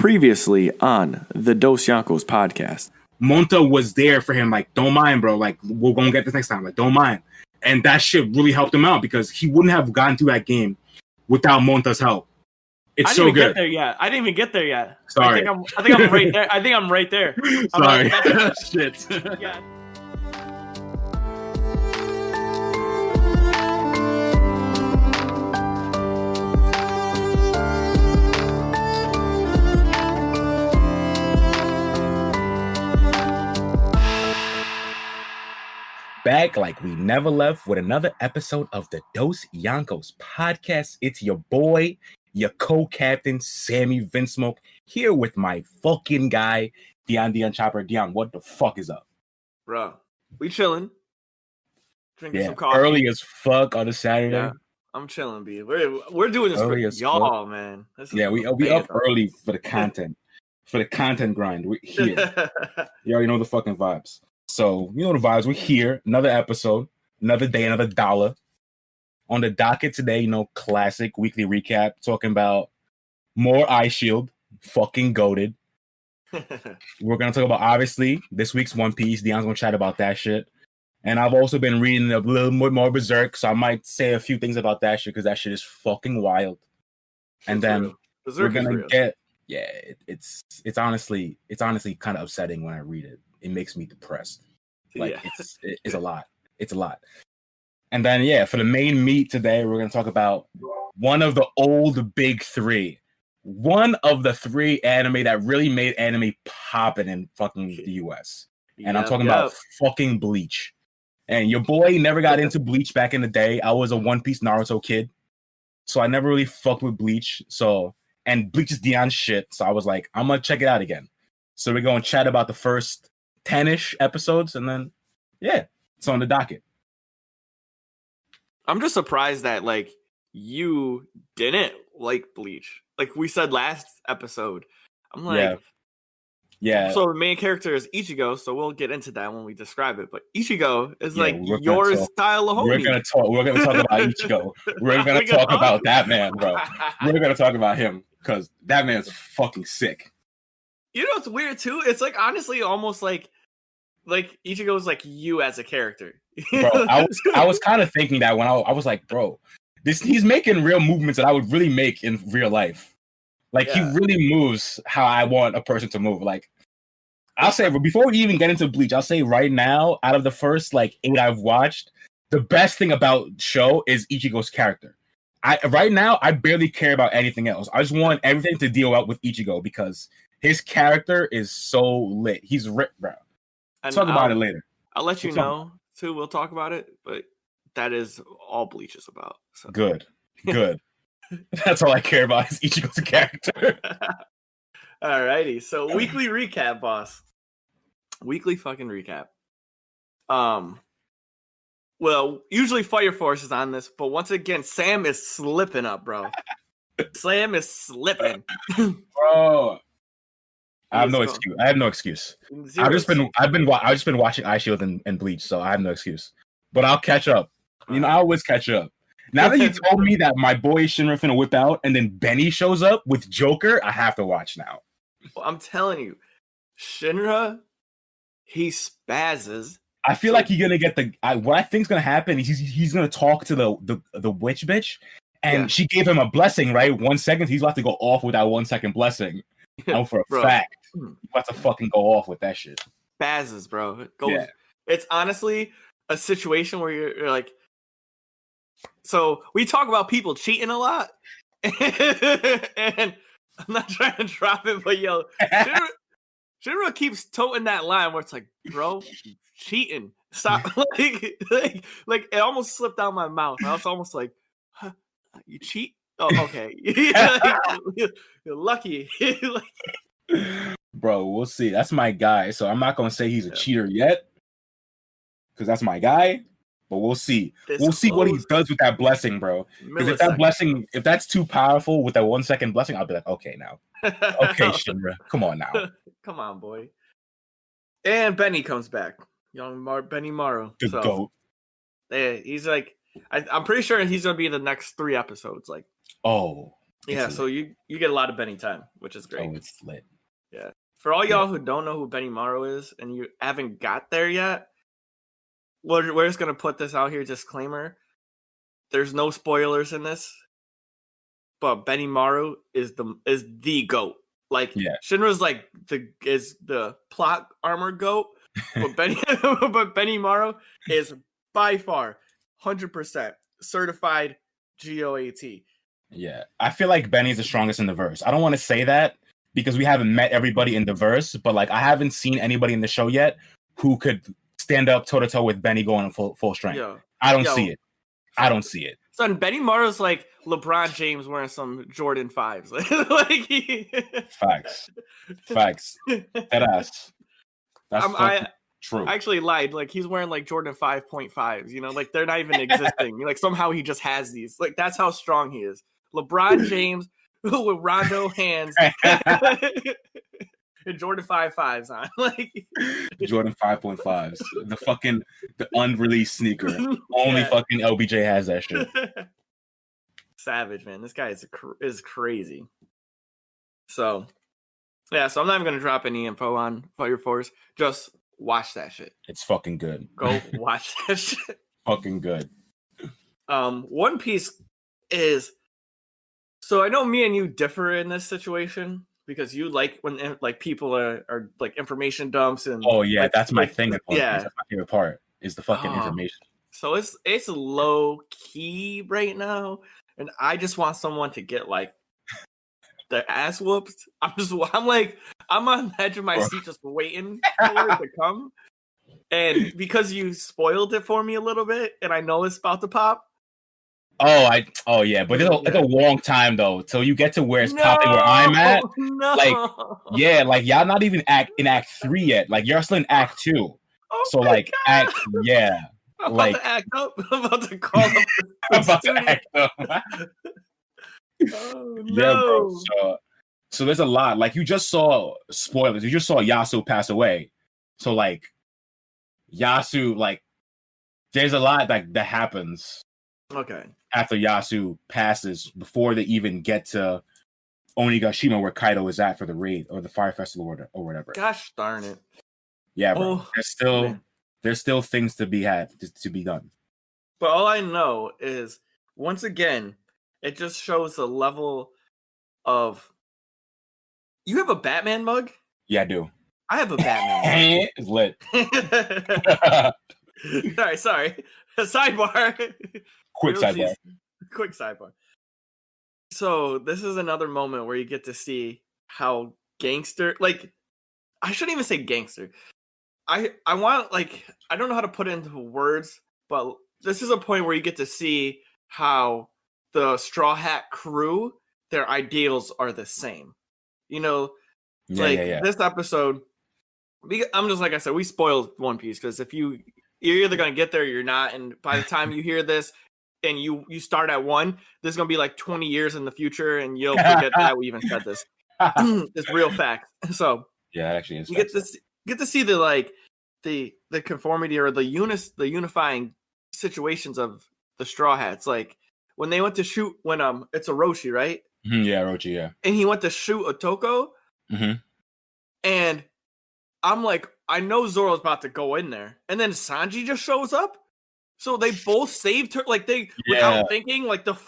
Previously on the Dosyonkos podcast. Monta was there for him, like, don't mind, bro. Like, we're gonna get this next time. Like, don't mind. And that shit really helped him out because he wouldn't have gotten through that game without Monta's help. It's so good. I didn't even get there yet. Sorry. I think I'm right there. I think I'm right there. Sorry. Shit. Yeah. Back like we never left with another episode of the Dosyonkos podcast. It's your boy, your co-captain, Sammy Vinsmoke, here with my fucking guy, Deion Chopper. Deion, what the fuck is up? Bro, we chilling. Drinking some coffee. Early as fuck on a Saturday. Yeah, I'm chilling, B. We're doing this Early for y'all, man. We up early for the content. For the content grind. We're here. You already know the fucking vibes. So, you know the vibes. We're here. Another episode. Another day, another dollar. On the docket today, you know, classic weekly recap. Talking about more Eye Shield. Fucking goated. We're going to talk about, obviously, this week's One Piece. Deion's going to chat about that shit. And I've also been reading a little more Berserk. So I might say a few things about that shit because that shit is fucking wild. And then we're going to get... Yeah, it's honestly kind of upsetting when I read it. It makes me depressed. Like, it's a lot. It's a lot. And then, yeah, for the main meat today, we're going to talk about one of the old big three. One of the three anime that really made anime popping in fucking the US. And I'm talking about fucking Bleach. And your boy never got into Bleach back in the day. I was a One Piece Naruto kid. So I never really fucked with Bleach. And Bleach is Deion's shit. So I was like, I'm going to check it out again. So we're going to chat about the first 10-ish episodes. And then, yeah, it's on the docket. I'm just surprised that, like, you didn't like Bleach. Like we said last episode. I'm like... Yeah. So the main character is Ichigo, so we'll get into that when we describe it. But Ichigo is like your style of homie. We're gonna talk about Ichigo. We're gonna talk about that man, bro. We're gonna talk about him because that man's fucking sick. You know what's weird too? It's like honestly almost like Ichigo's like you as a character. Bro, I was kind of thinking that when I was like, bro, he's making real movements that I would really make in real life. Like, he really moves how I want a person to move. Like, I'll say, before we even get into Bleach, I'll say right now, out of the first, 8 I've watched, the best thing about show is Ichigo's character. Right now, I barely care about anything else. I just want everything to deal out with Ichigo because his character is so lit. He's ripped, bro. Let's talk about it later. I'll let you know, too. We'll talk about it, but that is all Bleach is about. So. Good. That's all I care about is Ichigo's character. Alrighty, so weekly recap, boss. Weekly fucking recap. Well, usually Fire Force is on this, but once again, Sam is slipping up, bro. Sam is slipping, bro. I have no excuse. I've just been watching Eye Shield and Bleach, so I have no excuse. But I'll catch up. You know, I always catch up. Now that you told me that my boy Shinra finna whip out and then Benny shows up with Joker, I have to watch now. Well, I'm telling you, Shinra, he spazzes. I feel like he's gonna get what I think's gonna happen is he's gonna talk to the witch bitch, and she gave him a blessing, right? 1 second, he's about to go off with that 1 second blessing. No, for a fact, he's about to fucking go off with that shit. Spazzes, bro. It's honestly a situation where you're like. So we talk about people cheating a lot, and I'm not trying to drop it, but yo, Shinra keeps toting that line where it's like, bro, you cheating. Stop. like it almost slipped out my mouth. I was almost like, huh, you cheat? Oh, okay. You're lucky. Bro, we'll see. That's my guy. So I'm not gonna say he's a cheater yet, because that's my guy. But we'll see. We'll see what he does with that blessing, bro. Because if that's too powerful with that 1 second blessing, I'll be like, okay, now. Okay, Shinra. Come on now. Come on, boy. And Benny comes back. Young Benny Morrow. The GOAT. Yeah, he's like, I'm pretty sure he's going to be in the next 3 episodes. Like, oh, Yeah, so you get a lot of Benny time, which is great. Oh, it's lit. Yeah. For all y'all who don't know who Benny Morrow is and you haven't got there yet, we're just gonna put this out here, disclaimer. There's no spoilers in this, but Benny Morrow is the GOAT. Like Shinra's like the plot armor GOAT, but Benny Morrow is by far 100% certified GOAT. Yeah, I feel like Benny's the strongest in the verse. I don't want to say that because we haven't met everybody in the verse, but like I haven't seen anybody in the show yet who could stand up toe to toe with Benny going full strength. I don't see it. I don't see it. Son, Benny Morrow's like LeBron James wearing some Jordan 5s. Facts. Deadass. That's true. I actually lied. Like he's wearing like Jordan 5.5s. You know, like they're not even existing. Like somehow he just has these. Like that's how strong he is. LeBron James with Rondo hands and Jordan 5.5s on. Like Jordan 5.5s. The unreleased sneaker. Only fucking LBJ has that shit. Savage, man. This guy is crazy. So yeah, so I'm not even gonna drop any info on Fire Force. Just watch that shit. It's fucking good. Go watch that shit. Fucking good. One Piece is. So I know me and you differ in this situation because you like when like people are like information dumps and like, that's my thing. That's my favorite part is the fucking information. So it's low key right now, and I just want someone to get like their ass whooped. I'm on the edge of my seat just waiting for it to come. And because you spoiled it for me a little bit, and I know it's about to pop. But it's a long time though till you get to where it's popping where I'm at. Like y'all not even in Act 3 yet. Like you're still in Act 2. Oh so like God. I'm about to act up. I'm about to call up. I'm about to act up. Oh, no. Yeah, bro. So there's a lot. Like you just saw spoilers. You just saw Yasu pass away. So like Yasu, like there's a lot that happens. Okay. After Yasu passes, before they even get to Onigashima, where Kaido is at for the raid or the Fire Festival or whatever. Gosh darn it! Yeah, bro. There's still things to be done. But all I know is, once again, it just shows the level of. You have a Batman mug? Yeah, I do. I have a Batman mug. It's lit. Sorry. Sidebar. Quick sidebar. So this is another moment where you get to see how gangster, like, I shouldn't even say gangster. I want, like, I don't know how to put it into words, but this is a point where you get to see how the Straw Hat crew, their ideals are the same. You know, this episode, I'm just, like I said, we spoiled One Piece, because if you're either going to get there or you're not, and by the time you hear this, and you start at 1, this is gonna be like 20 years in the future, and you'll forget that we even said this. It's real fact. So yeah, it actually is. You get to see the conformity or the unifying situations of the Straw Hats. Like when they went to shoot it's Orochi, right? Mm-hmm, yeah, Orochi, yeah. And he went to shoot Otoko. Mm-hmm. And I'm like, I know Zoro's about to go in there, and then Sanji just shows up. So they both saved her, like without thinking, like they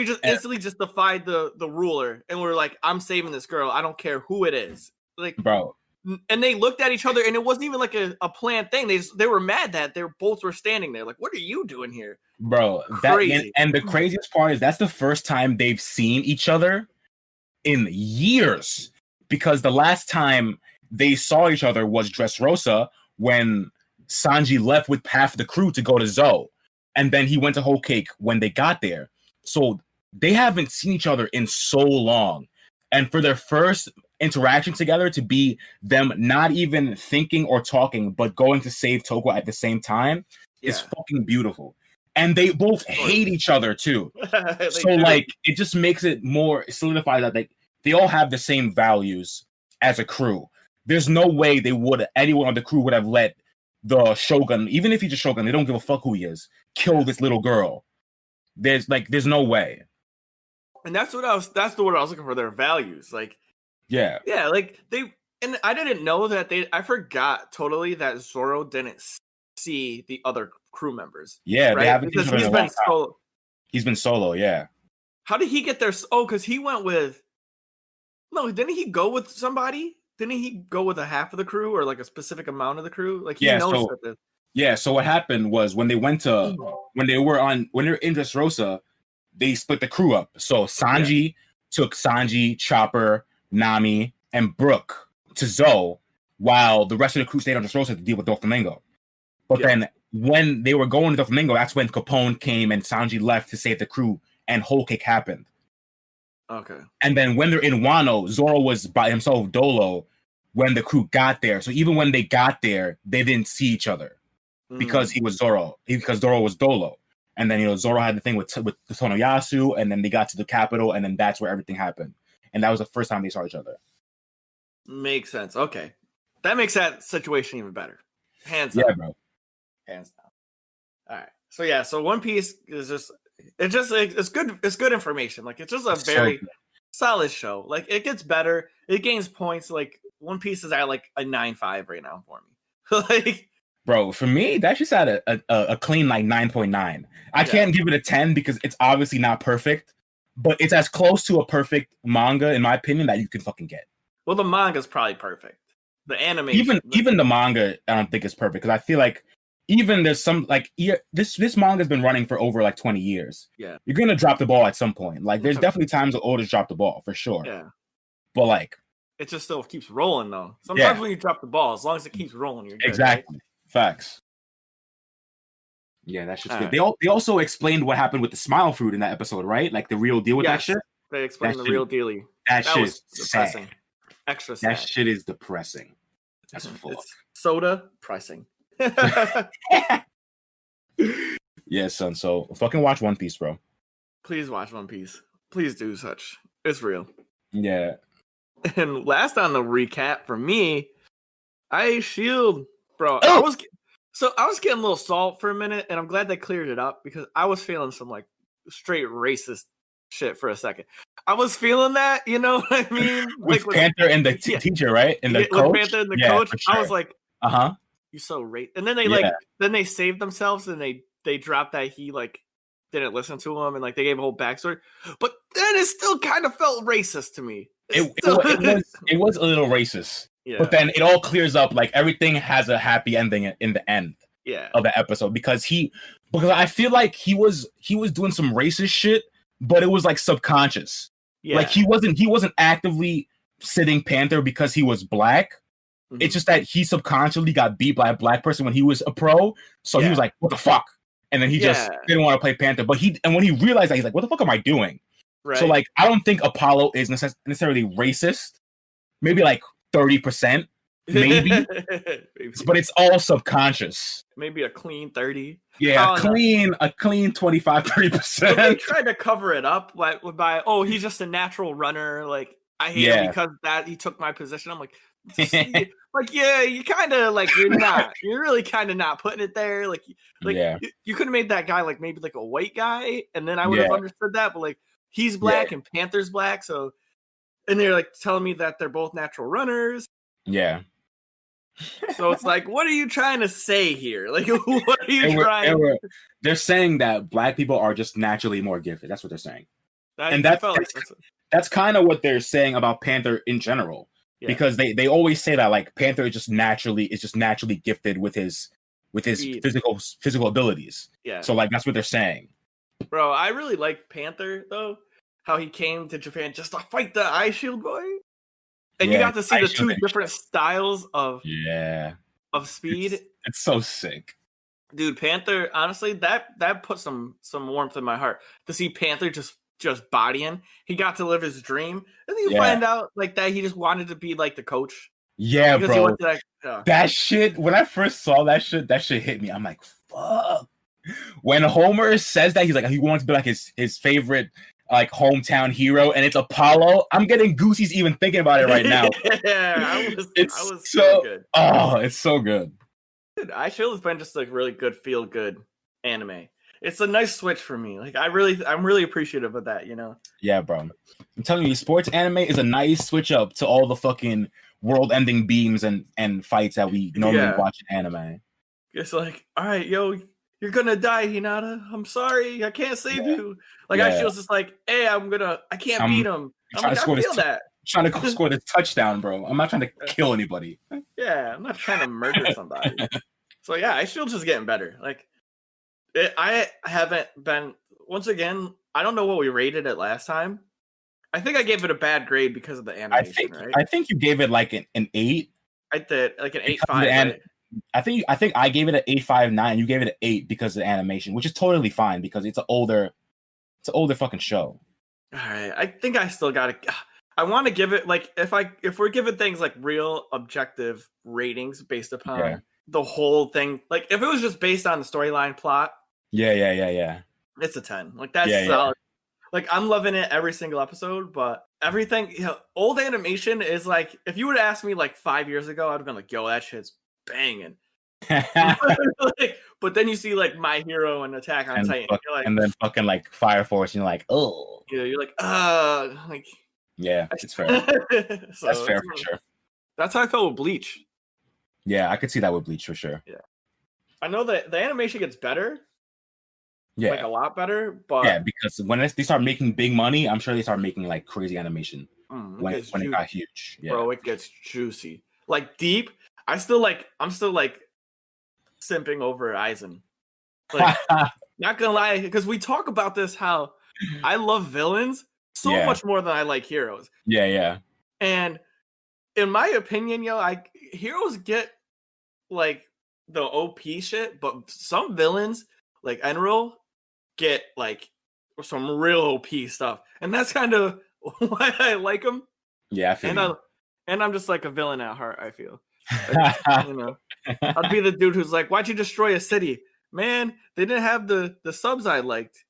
just instantly just defied the ruler, and were like, I'm saving this girl. I don't care who it is. Like, bro. And they looked at each other, and it wasn't even like a planned thing. They were mad that they both were standing there. Like, what are you doing here? Bro, crazy. And the craziest part is that's the first time they've seen each other in years. Because the last time they saw each other was Dressrosa, when Sanji left with half the crew to go to Zou, and then he went to Whole Cake when they got there. So they haven't seen each other in so long, and for their first interaction together to be them not even thinking or talking but going to save Toko at the same time is fucking beautiful. And they both hate each other too. So like it just makes it more solidified that they all have the same values as a crew. There's no way anyone on the crew would have let the Shogun, even if he's a Shogun, they don't give a fuck who he is, kill this little girl. There's no way. And that's the word I was looking for. Their values, like Yeah, like and I didn't know that I forgot totally that Zoro didn't see the other crew members. yeah, right? they haven't Because seen each other he's in a long been time. solo. He's been solo, yeah. How did he get there? Oh, because he went with. No, didn't he go with somebody? Didn't he go with a half of the crew or like a specific amount of the crew? Like he knows that. Yeah, so what happened was when they were in Dressrosa, they split the crew up. So Sanji took Sanji, Chopper, Nami, and Brook to Zoe, while the rest of the crew stayed on Dressrosa to deal with Doflamingo. But then when they were going to Doflamingo, that's when Capone came and Sanji left to save the crew, and Whole Cake happened. Okay. And then when they're in Wano, Zoro was by himself Dolo when the crew got there. So even when they got there, they didn't see each other because he was Zoro, because Zoro was Dolo. And then, Zoro had the thing with Tonoyasu, and then they got to the capital, and then that's where everything happened. And that was the first time they saw each other. Makes sense. Okay. That makes that situation even better. Hands down. Yeah, bro. Hands down. All right. So One Piece is it's good information. Like it's just a very solid show. Like it gets better. It gains points. Like One Piece is at like a 9.5 right now for me. Like, bro, for me, that's just at a clean like 9.9. I can't give it a 10 because it's obviously not perfect, but it's as close to a perfect manga, in my opinion, that you can fucking get. Well, the manga's probably perfect. The anime, even the manga, I don't think is perfect because I feel like even there's some like this manga's been running for over like 20 years. Yeah, you're gonna drop the ball at some point. Like there's definitely times the oldest drop the ball for sure. Yeah, but like it just still keeps rolling though. Sometimes when you drop the ball, as long as it keeps rolling, you're good. Exactly. Right? Facts. Yeah, that's just good. Right. They also explained what happened with the smile fruit in that episode, right? Like the real deal with that shit. They explained the real dealie. That shit was is depressing. sad. Extra sad. That shit is depressing. That's fuck. It's soda pressing. Yeah, son. So fucking watch One Piece, bro. Please watch One Piece. Please do such. It's real. Yeah. And last on the recap for me, Shield, bro. Oh! I was getting a little salt for a minute, and I'm glad they cleared it up because I was feeling some like straight racist shit for a second. I was feeling that, you know what I mean? With Panther and the teacher, right? And the coach. With Panther and the coach. Sure. I was like, you so racist. And then they they saved themselves and they dropped that he like didn't listen to him and like they gave a whole backstory. But then it still kind of felt racist to me. It was a little racist. Yeah. But then it all clears up. Like everything has a happy ending in the end. Yeah. Of the episode because I feel like he was doing some racist shit, but it was like subconscious. Yeah. Like he wasn't actively sitting Panther because he was black. Mm-hmm. It's just that he subconsciously got beat by a black person when he was a pro. So he was like, what the fuck? And then he just didn't want to play Panther. But when he realized that, he's like, what the fuck am I doing? Right. So like, I don't think Apollo is necessarily racist. Maybe like 30%, maybe. But it's all subconscious. Maybe a clean 30. Yeah, a clean 25-30%. They tried to cover it up by he's just a natural runner. Like I hate him because he took my position. I'm like, you kind of like you're really kind of not putting it there. You could have made that guy like maybe like a white guy, and then I would have understood that. But like he's black and Panther's black, so and they're like telling me that they're both natural runners. Yeah. So it's like, what are you trying to say here? Like, what are you trying? They're saying that black people are just naturally more gifted. That's what they're saying, that's kind of what they're saying about Panther in general. Yeah. Because they always say that like Panther is just naturally gifted with his physical abilities. Yeah. So like that's what they're saying. Bro, I really like Panther though. How he came to Japan just to fight the Eye Shield boy. And you got to see the two different styles of speed. It's so sick. Dude, Panther, honestly, that put some warmth in my heart. To see Panther just bodying. He got to live his dream. And then you find out like that he just wanted to be like the coach. Yeah, bro. That shit, when I first saw that shit hit me. I'm like, fuck. When Homer says that, he's like, he wants to be like his favorite like hometown hero, and it's Apollo. I'm getting goosies even thinking about it right now. I was so good. Oh, it's so good. Dude, Eye Shield has been just like really good, feel good anime. it's a nice switch for me. Like I'm really appreciative of that, you know. Yeah, bro. I'm telling you, sports anime is a nice switch up to all the fucking world-ending beams and fights that we normally watch in anime. It's like, all right, yo, you're gonna die, Hinata. I'm sorry, I can't save you. Like I was just like, hey, I can't beat him. I'm like, I feel that. Trying to score the touchdown, bro. I'm not trying to kill anybody. Yeah, I'm not trying to murder somebody. So yeah, Ishield's just getting better. Like I haven't been. Once again, I don't know what we rated it last time. I think I gave it a bad grade because of the animation, right? I think you gave it like an 8. I did like an 8.5. Right? I think I gave it an 8.59. You gave it an 8 because of the animation, which is totally fine because it's an older fucking show. All right, I think I still got to. I want to give it like if we're giving things like real objective ratings based upon the whole thing, like if it was just based on the storyline plot, it's a 10. Like that's solid. Like I'm loving it every single episode, but everything, old animation is like if you would ask me like 5 years ago, I'd have been like, yo, that shit's banging. But then you see like My Hero and Attack on Titan, you're like, and then fucking like Fire Force, and you're like, oh, you're like, like. Yeah, it's fair. So that's fair for sure. That's how I felt with Bleach. Yeah, I could see that with Bleach for sure. Yeah, I know that the animation gets better. Yeah, like a lot better. But yeah, because when they start making big money, I'm sure they start making like crazy animation when it got huge. Yeah. Bro, it gets juicy, like deep. I'm still like simping over Aizen. Like, not gonna lie, because we talk about this how I love villains so much more than I like heroes. Yeah. And in my opinion, heroes get like the OP shit, but some villains like Enro get like some real OP stuff, and that's kind of why I like them. Yeah, I feel and I'm just like a villain at heart. I feel, like, I'd be the dude who's like, "Why'd you destroy a city, man? They didn't have the subs I liked."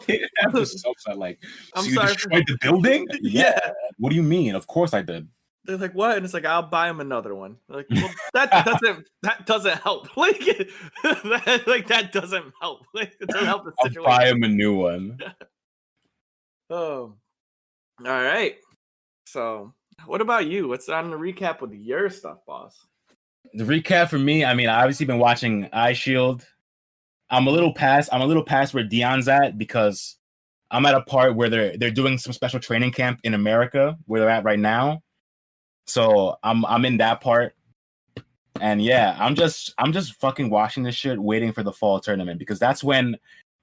They didn't have the subs I liked. I'm so sorry. You destroyed the building? Yeah. What do you mean? Of course I did. They're like, what? And it's like, I'll buy him another one. Like, well, that doesn't help. Like, that doesn't help. Like, it doesn't help the situation. I'll buy him a new one. Oh, all right. So, what about you? What's on the recap with your stuff, boss? The recap for me, I mean, I've obviously been watching iShield. I'm a little past where Dion's at because I'm at a part where they're doing some special training camp in America where they're at right now. So I'm in that part, and yeah, I'm just fucking watching this shit, waiting for the fall tournament because that's when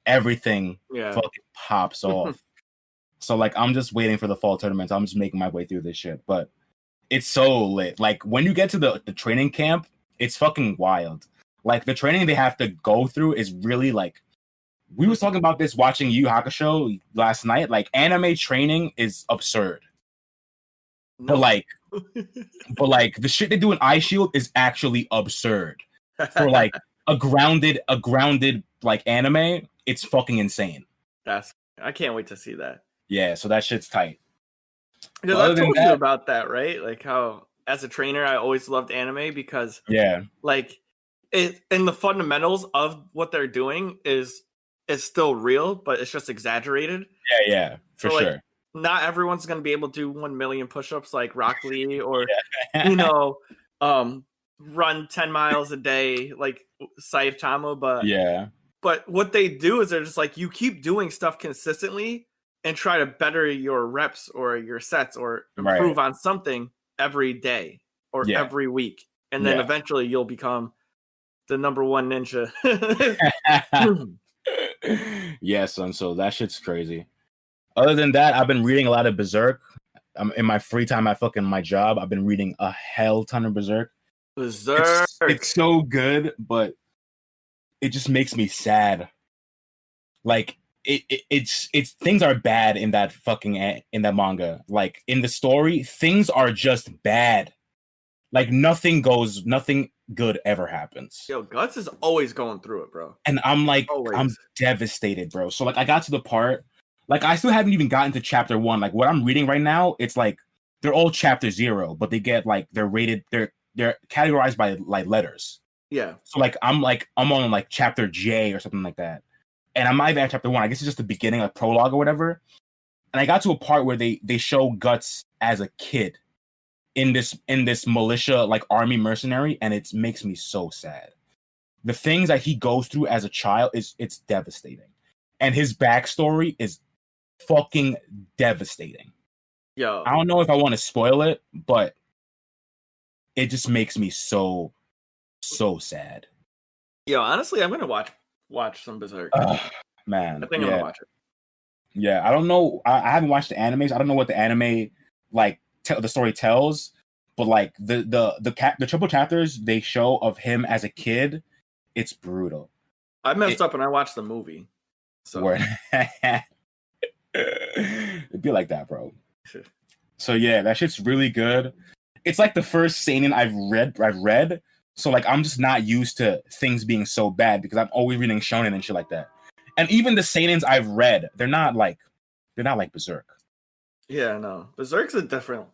everything fucking pops off. So like I'm just waiting for the fall tournament. So I'm just making my way through this shit, but it's so lit. Like when you get to the training camp, it's fucking wild. Like the training they have to go through is really like we was talking about this watching Yu Hakusho last night. Like anime training is absurd. No. But like the shit they do in iShield is actually absurd. For like a grounded like anime, it's fucking insane. I can't wait to see that. Yeah, so that shit's tight. Because I told you about that, right? Like how as a trainer I always loved anime because like it and the fundamentals of what they're doing is still real, but it's just exaggerated. Yeah, for so, sure. Like, not everyone's gonna be able to do 1 million push-ups like Rock Lee or run 10 miles a day like Saitama, but what they do is they're just like you keep doing stuff consistently and try to better your reps or your sets or improve on something every day or every week, and then eventually you'll become the number one ninja. Yeah, son. So that shit's crazy. Other than that, I've been reading a lot of Berserk. In my free time at fucking my job, I've been reading a hell ton of Berserk. It's so good, but it just makes me sad. Like it's things are bad in that fucking in that manga. Like in the story, things are just bad. Like nothing good ever happens. Yo, Guts is always going through it, bro. And I'm like, I'm devastated, bro. So like I got to the part. Like, I still haven't even gotten to chapter 1. Like, what I'm reading right now, it's like, they're all chapter 0, but they get, like, they're rated, they're categorized by, like, letters. Yeah. So, like, I'm on, like, chapter J or something like that. and I'm not even at chapter 1. I guess it's just the beginning, like prologue or whatever. And I got to a part where they show Guts as a kid in this militia, like army mercenary, and it makes me so sad. The things that he goes through as a child it's devastating, and his backstory is fucking devastating. Yo, I don't know if I want to spoil it, but it just makes me so sad. yo, honestly, I'm gonna watch some Berserk. Man, I think I'm gonna watch it. Yeah, I don't know. I haven't watched the animes. I don't know what the anime like the story tells, but like the triple chapters they show of him as a kid, it's brutal. I messed up and I watched the movie. So it'd be like that, bro. So yeah, that shit's really good. It's like the first seinen I've read. So like I'm just not used to things being so bad because I'm always reading shonen and shit like that. And even the seinens I've read, they're not like Berserk. Yeah, no. Berserk's a different.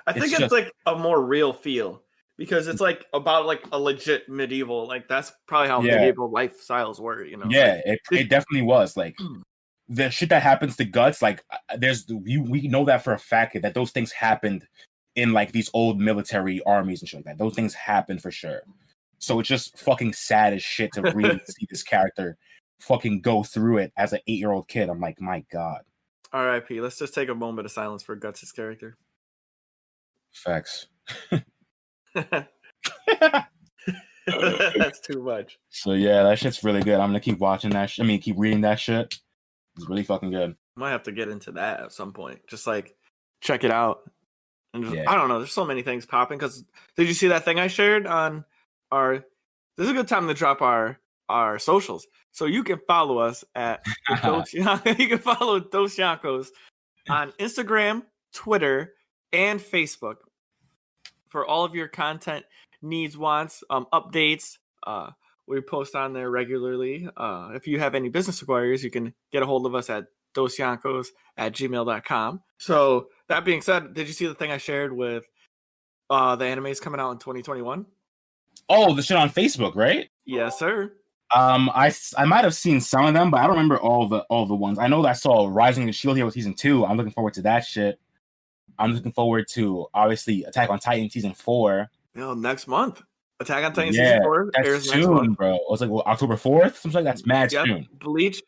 I think it's just like a more real feel because it's like about like a legit medieval. Like that's probably how medieval lifestyles were, you know. Yeah, like, it definitely was like the shit that happens to Guts. Like we know that for a fact that those things happened in like these old military armies and shit like that. Those things happen for sure. So it's just fucking sad as shit to really see this character fucking go through it as an 8-year-old kid. I'm like, my God. R.I.P. Let's just take a moment of silence for Guts' character. Facts. That's too much. So yeah, that shit's really good. I'm gonna keep watching that. Keep reading that shit. It's really fucking good. Might have to get into that at some point. Just like check it out. And just, I don't know. There's so many things popping. Because did you see that thing I shared on our? This is a good time to drop our socials. So you can follow us at you can follow Dosyonkos on Instagram, Twitter, and Facebook for all of your content needs, wants, updates. We post on there regularly. If you have any business inquiries, you can get a hold of us at dosyonkos@gmail.com. So that being said, did you see the thing I shared with the animes coming out in 2021? Oh, the shit on Facebook, right? Yes, sir. I might have seen some of them, but I don't remember all the ones. I know that I saw Rising of the Shield Hero season 2. I'm looking forward to that shit. I'm looking forward to obviously Attack on Titan season 4. Next month. Attack on Titan season 4 airs soon, next month, bro. It was like October 4th, something like that's mad soon. Bleach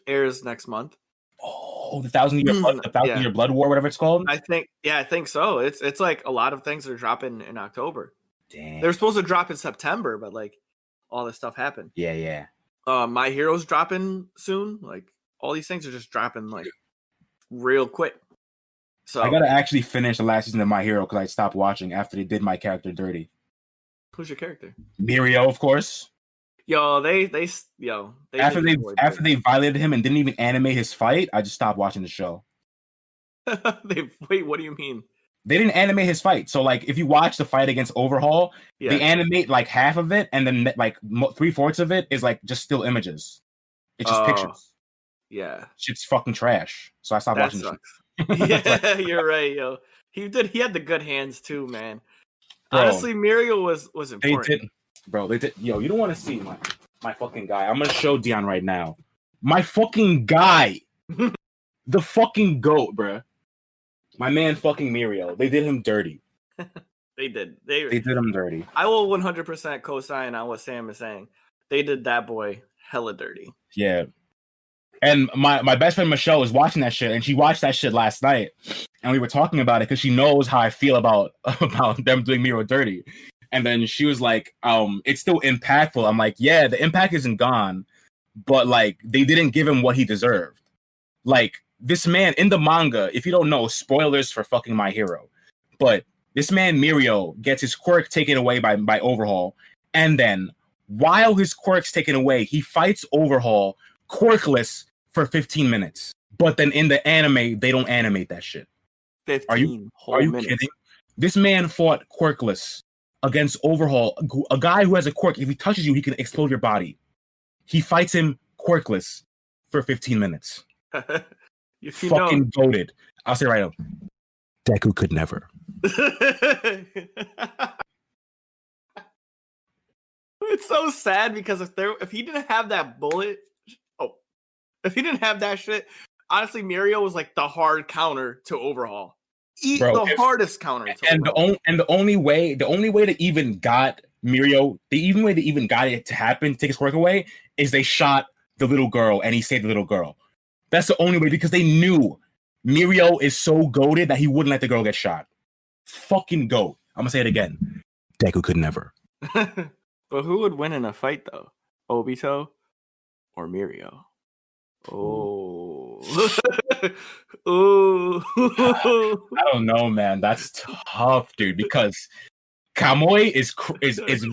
airs next month. Oh, the Thousand Year Blood War, whatever it's called. I think so. It's like a lot of things are dropping in October. Damn. They're supposed to drop in September, but like all this stuff happened. Yeah. My Hero's dropping soon. Like all these things are just dropping like real quick. So I gotta actually finish the last season of My Hero because I stopped watching after they did my character dirty. Who's your character? Mirio, of course. Yo, they after they violated him and didn't even animate his fight, I just stopped watching the show. Wait, what do you mean? They didn't animate his fight. So like if you watch the fight against Overhaul, they animate like half of it and then like 3/4 of it is like just still images. It's just pictures. Yeah. Shit's fucking trash. So I stopped watching the show. Yeah, you're right, yo. He had the good hands too, man. Bro, honestly, Mirio was important. They did. Yo, you don't want to see my fucking guy. I'm gonna show Dion right now. My fucking guy. The fucking GOAT, bro. My man fucking Mirio. They did him dirty. They did. They did him dirty. I will 100% co-sign on what Sam is saying. They did that boy hella dirty. Yeah. And my best friend Michelle was watching that shit, and she watched that shit last night, and we were talking about it because she knows how I feel about them doing Mirio dirty. And then she was like, it's still impactful. I'm like, yeah, the impact isn't gone, but like they didn't give him what he deserved. Like this man in the manga, if you don't know, spoilers for fucking My Hero, but this man Mirio gets his quirk taken away by Overhaul, and then while his quirk's taken away, he fights Overhaul quirkless for 15 minutes. But then in the anime, they don't animate that shit. 15 are you minutes. kidding? This man fought quirkless against Overhaul, a guy who has a quirk. If he touches you, he can explode your body. He fights him quirkless for 15 minutes. Fucking goated. I'll say right now, Deku could never. It's so sad because if he didn't have that bullet, If he didn't have that shit, honestly, Mirio was like the hard counter to Overhaul. Hardest counter. The only way to even got Mirio, way to even got it to happen, take his quirk away, is they shot the little girl and he saved the little girl. That's the only way, because they knew Mirio is so goated that he wouldn't let the girl get shot. Fucking goat. I'm gonna say it again. Deku could never. But who would win in a fight though? Obito or Mirio? Oh. Ooh. I don't know, man. That's tough, dude, because Kamui is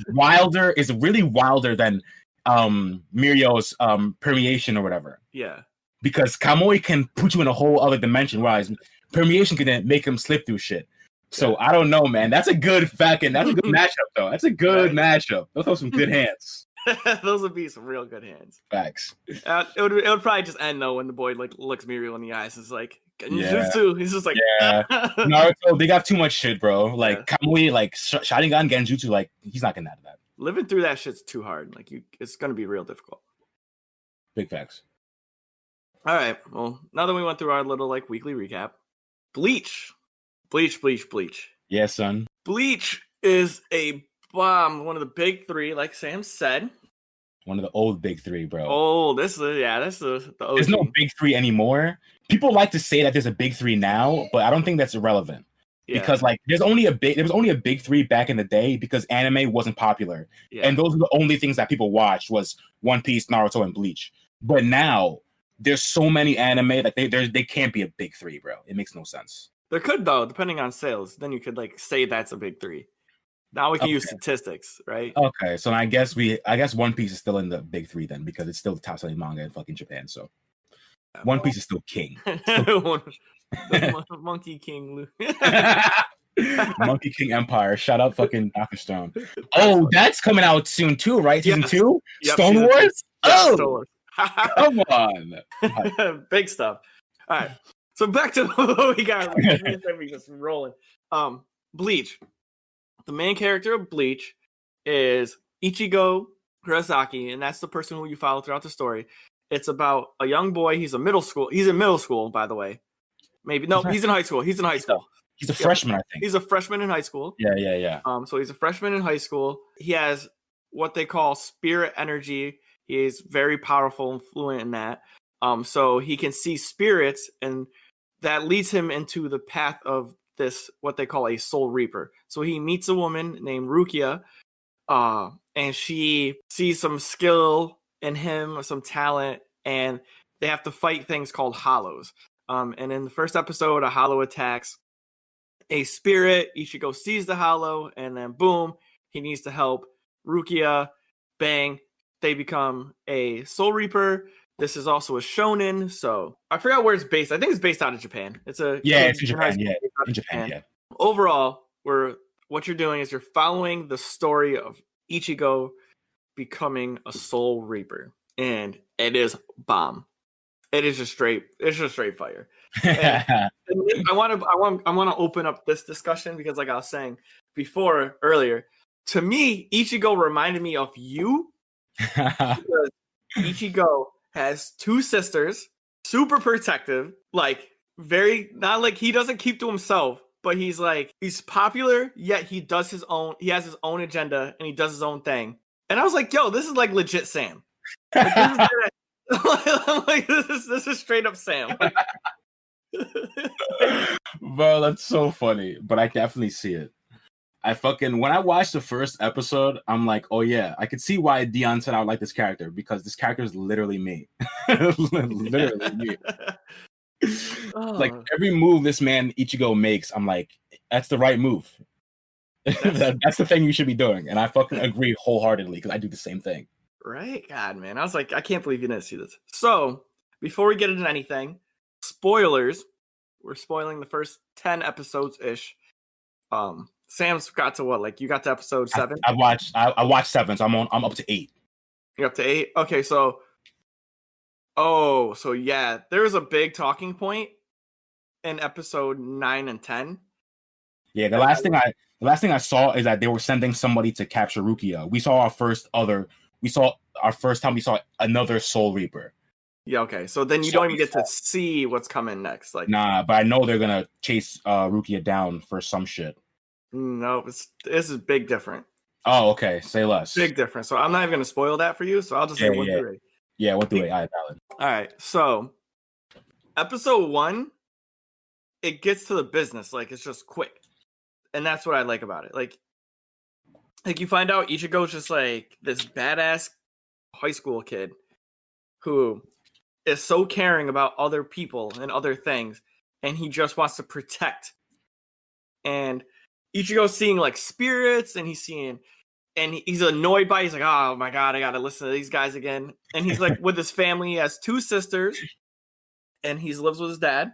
wilder, is really wilder than Mirio's permeation or whatever. Yeah. Because Kamui can put you in a whole other dimension, whereas permeation can then make him slip through shit. So I don't know, man. That's a good matchup, though. That's a good matchup. Those are some good hands. Those would be some real good hands. Facts. It would probably just end though when the boy like looks Mirio in the eyes. It's like Genjutsu. He's just like Naruto. They got too much shit, bro. Like Kamui, like Sharingan, Genjutsu. Like he's not getting out of that. Living through that shit's too hard. Like it's gonna be real difficult. Big facts. All right. Well, now that we went through our little like weekly recap, Bleach. Yeah, son. Bleach is a bomb. One of the big three, like Sam said. One of the old big three, bro. Oh, this is the OG. There's no big three anymore. People like to say that there's a big three now, but I don't think that's irrelevant. Yeah. Because like there was only a big three back in the day because anime wasn't popular. Yeah. And those were the only things that people watched was One Piece, Naruto, and Bleach. But now there's so many anime that they can't be a big three, bro. It makes no sense. There could though, depending on sales. Then you could like say that's a big three. Now we can use statistics, right? Okay, so I guess One Piece is still in the big three then because it's still the top selling manga in fucking Japan. So One Piece is still king. Monkey King, Monkey King Empire. Shout out fucking Dr. Stone. Oh, that's coming out soon too, right? Season 2? Yep, Stone Wars? Oh, come on. Big stuff. All right. So back to what we got. We just rolling. Bleach. The main character of Bleach is Ichigo Kurosaki, and that's the person who you follow throughout the story. It's about a young boy. He's in middle school, by the way. Maybe no, he's in high school. He's a freshman, I think. He's a freshman in high school. Yeah. So he's a freshman in high school. He has what they call spirit energy. He is very powerful and fluent in that. So he can see spirits, and that leads him into the path of this, what they call a soul reaper. So he meets a woman named Rukia, and she sees some skill in him, some talent, and they have to fight things called hollows. And in the first episode, a hollow attacks a spirit. Ichigo sees the hollow, and then boom, he needs to help Rukia. Bang, they become a soul reaper. This is also a shonen, so I forgot where it's based. I think it's based out of Japan. It's in Japan. Yeah, in Japan. Yeah. Overall, what you're doing is you're following the story of Ichigo becoming a soul reaper, and it is bomb. It's just straight fire. I want to open up this discussion because, like I was saying earlier, to me, Ichigo reminded me of you. Because Ichigo has two sisters, super protective, like not like he doesn't keep to himself, but he's popular, yet he has his own agenda and he does his own thing. And I was like, yo, this is like legit Sam. This is straight up Sam. Bro, that's so funny, but I definitely see it. When I watched the first episode, I'm like, oh yeah, I could see why Deion said I would like this character, because this character is literally me. Literally me. Like every move this man Ichigo makes, I'm like, that's the right move. That's the thing you should be doing. And I fucking agree wholeheartedly because I do the same thing. Right? God, man. I was like, I can't believe you didn't see this. So, before we get into anything, spoilers. We're spoiling the first 10 episodes-ish. Sam's got to what? Like, you got to episode 7? I watched 7, so I'm up to 8. You're up to 8? Okay, so yeah, there's a big talking point in episode 9 and 10. Yeah, the last thing I saw is that they were sending somebody to capture Rukia. We saw our first time we saw another Soul Reaper. Yeah, okay. So then you don't even get to see what's coming next. Like, nah, but I know they're gonna chase Rukia down for some shit. no, this is big different. Oh, okay. Say less. Big difference. So I'm not even gonna spoil that for you. So I'll just say 1 through 8. Yeah, 1 through 8. All right, valid. All right. So episode 1, it gets to the business. Like, it's just quick, and that's what I like about it. Like you find out Ichigo's just like this badass high school kid who is so caring about other people and other things, and he just wants to protect. And Ichigo's seeing like spirits, and he's annoyed by it. He's like, oh my god, I gotta listen to these guys again. And he's like with his family. He has 2 sisters, and he lives with his dad.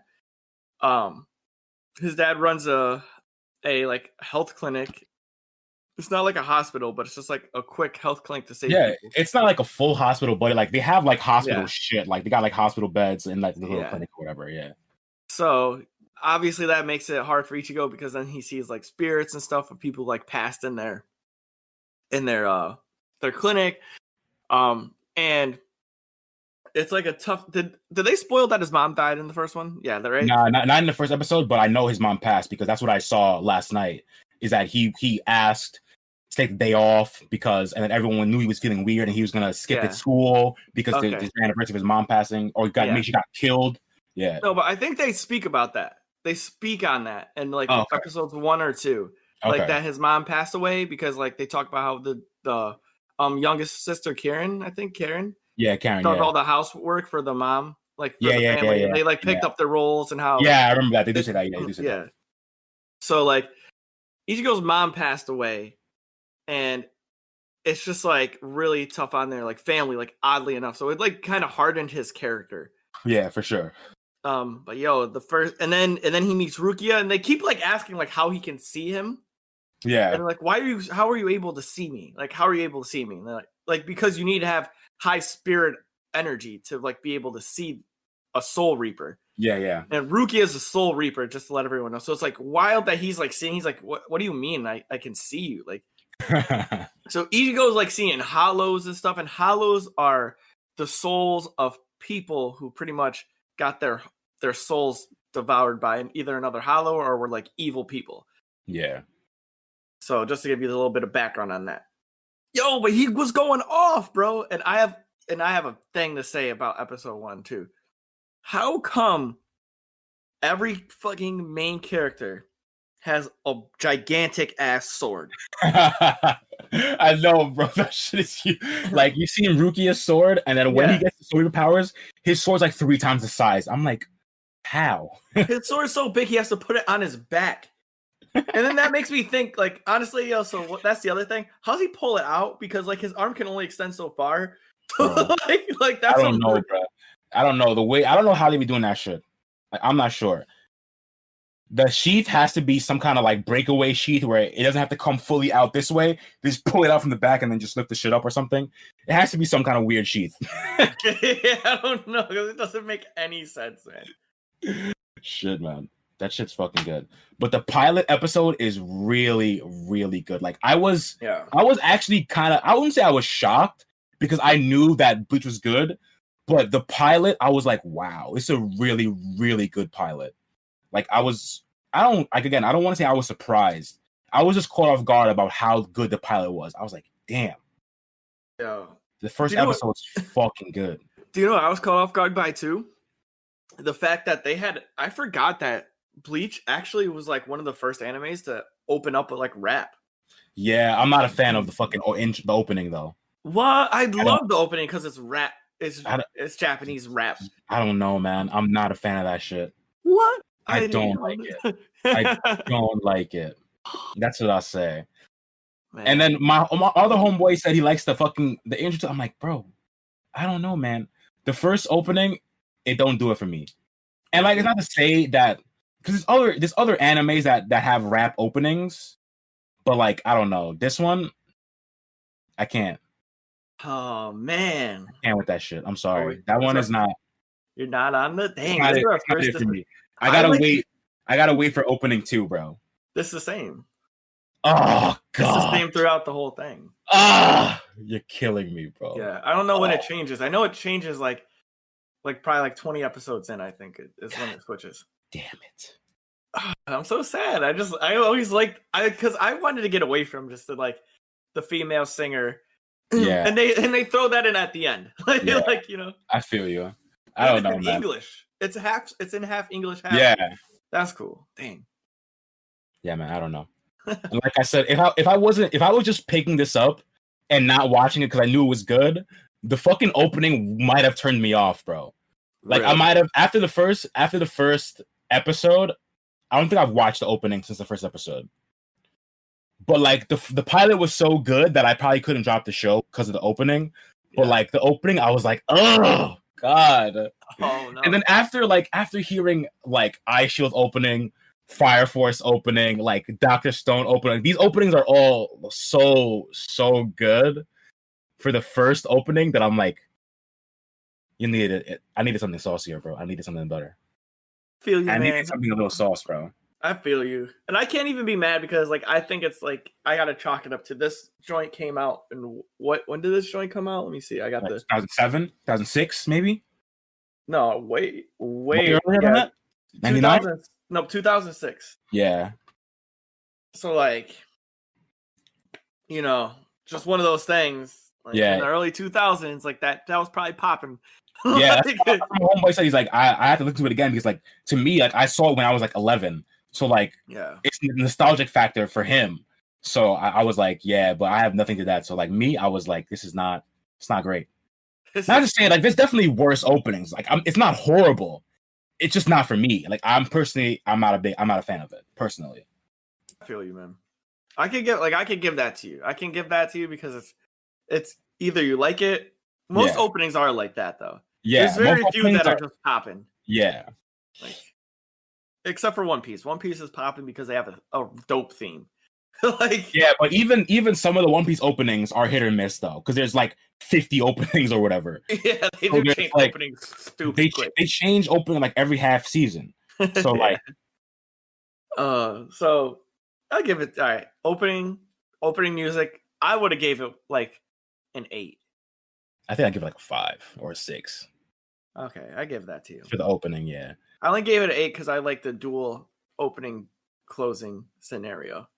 His dad runs a like health clinic. It's not like a hospital, but it's just like a quick health clinic to save people. It's not like a full hospital, but like they have like hospital shit. Like they got like hospital beds and like the little clinic or whatever. Yeah. So obviously that makes it hard for Ichigo, because then he sees like spirits and stuff of people like passed in their clinic. And it's like a tough. Did they spoil that his mom died in the first one? Yeah, they're right. Nah, not in the first episode, but I know his mom passed because that's what I saw last night. Is that he asked to take the day off because, and then everyone knew he was feeling weird and he was gonna skip at school because the anniversary of his mom passing, or maybe she got killed. Yeah. No, but I think they speak about that. They speak on that in like episodes 1 or 2, like that his mom passed away, because like they talk about how the youngest sister Karen, I think Karen. Yeah, Karen. Does all the housework for the mom, like for the family. Yeah. They like picked up their roles and how. Yeah, I remember that. They do say that. Yeah, they do say that. So like, Ichigo's mom passed away, and it's just like really tough on their like family, like oddly enough. So it like kind of hardened his character. Yeah, for sure. But the first, and then he meets Rukia, and they keep like asking like how he can see him. Yeah. And like, how are you able to see me? Like, how are you able to see me? And they're like, because you need to have high spirit energy to like be able to see a soul reaper. Yeah. And Rukia is a soul reaper, just to let everyone know. So it's like wild that he's like seeing. He's like, what do you mean? I can see you. Like, so Ichigo's like seeing hollows and stuff, and hollows are the souls of people who pretty much got their souls devoured by either another hollow or were like evil people. Yeah. So just to give you a little bit of background on that. But he was going off, bro. And I have a thing to say about episode 1 too. How come every fucking main character has a gigantic ass sword? I know, bro. That shit is huge. Like, you see Rukia's sword, and then when he gets the sword powers, his sword's like 3 times the size. I'm like, how? His sword's so big he has to put it on his back. And then that makes me think, like, honestly, so that's the other thing. How does he pull it out? Because like his arm can only extend so far. like that's I don't know, bro. I don't know I don't know how they be doing that shit. Like, I'm not sure. The sheath has to be some kind of like breakaway sheath where it doesn't have to come fully out this way. They just pull it out from the back and then just lift the shit up or something. It has to be some kind of weird sheath. I don't know, because it doesn't make any sense, man. Shit, man. That shit's fucking good. But the pilot episode is really, really good. Like, I was actually kind of, I wouldn't say I was shocked because I knew that Bleach was good. But the pilot, I was like, wow, it's a really, really good pilot. Like, I don't want to say I was surprised. I was just caught off guard about how good the pilot was. I was like, damn. Yeah. The first episode's fucking good. Do you know what I was caught off guard by too? The fact that I forgot that Bleach actually was like one of the first animes to open up with like rap. Yeah, I'm not a fan of the fucking the opening though. What? I love the opening because it's rap. It's Japanese rap. I don't know, man. I'm not a fan of that shit. What? I don't like it. I don't like it. That's what I'll say. Man. And then my other homeboy said he likes the intro. I'm like, bro, I don't know, man. The first opening, it don't do it for me. And like, it's not to say that because there's other animes that have rap openings, but like, I don't know. This one, I can't. Oh man, I can't with that shit. I'm sorry. That one is not. You're not on the dang. For me. I gotta wait for opening 2, bro. This is the same. Oh god, it's the same throughout the whole thing. You're killing me, bro. Yeah, I don't know when it changes. I know it changes like Like probably like 20 episodes in, I think is when it switches. Damn it. I'm so sad. I always liked because I wanted to get away from just the female singer. Yeah. and they throw that in at the end. Like I feel you. I don't know, in man. English. It's in half English, half. Yeah. That's cool. Dang. Yeah, man, I don't know. Like I said, if I was just picking this up and not watching it because I knew it was good, the fucking opening might have turned me off, bro. Like really? I might have after the first episode. I don't think I've watched the opening since the first episode. But like the pilot was so good that I probably couldn't drop the show because of the opening. Yeah. But like the opening, I was like, oh god. Oh no. And then after hearing like Eye Shield opening, Fire Force opening, like Dr. Stone opening, these openings are all so good for the first opening that I'm like, I needed something saucier, bro. I needed something better. Feel you, man. I needed something a little sauce, bro. I feel you. And I can't even be mad because like I think it's like I gotta chalk it up to this joint came out and when did this joint come out? Let me see. I got this 2007, 2006, maybe? No, way earlier than that? 99? No, 2006. Yeah. So like, just one of those things. Like, in the early 2000s, like that was probably popping. Yeah, my homeboy said he's like, I have to listen to it again because like to me, like I saw it when I was like 11, so like it's a nostalgic factor for him. So I was like, yeah, but I have nothing to that. So like me, I was like, it's not great. Not to say like there's definitely worse openings. Like it's not horrible. It's just not for me. Like I'm not a fan of it personally. I feel you, man. I could give that to you. I can give that to you because it's either you like it. Most openings are like that though. Yeah, there's very few that are just popping. Yeah, like except for One Piece. One Piece is popping because they have a dope theme. Like yeah, but even some of the One Piece openings are hit or miss though, because there's like 50 openings or whatever. Yeah, they do change openings stupid. They change opening like every half season. So like, so I'll give it all right. Opening music, I would have gave it like an 8. I think I give it like a 5 or a 6. Okay, I give that to you for the opening. Yeah, I only gave it an 8 because I like the dual opening closing scenario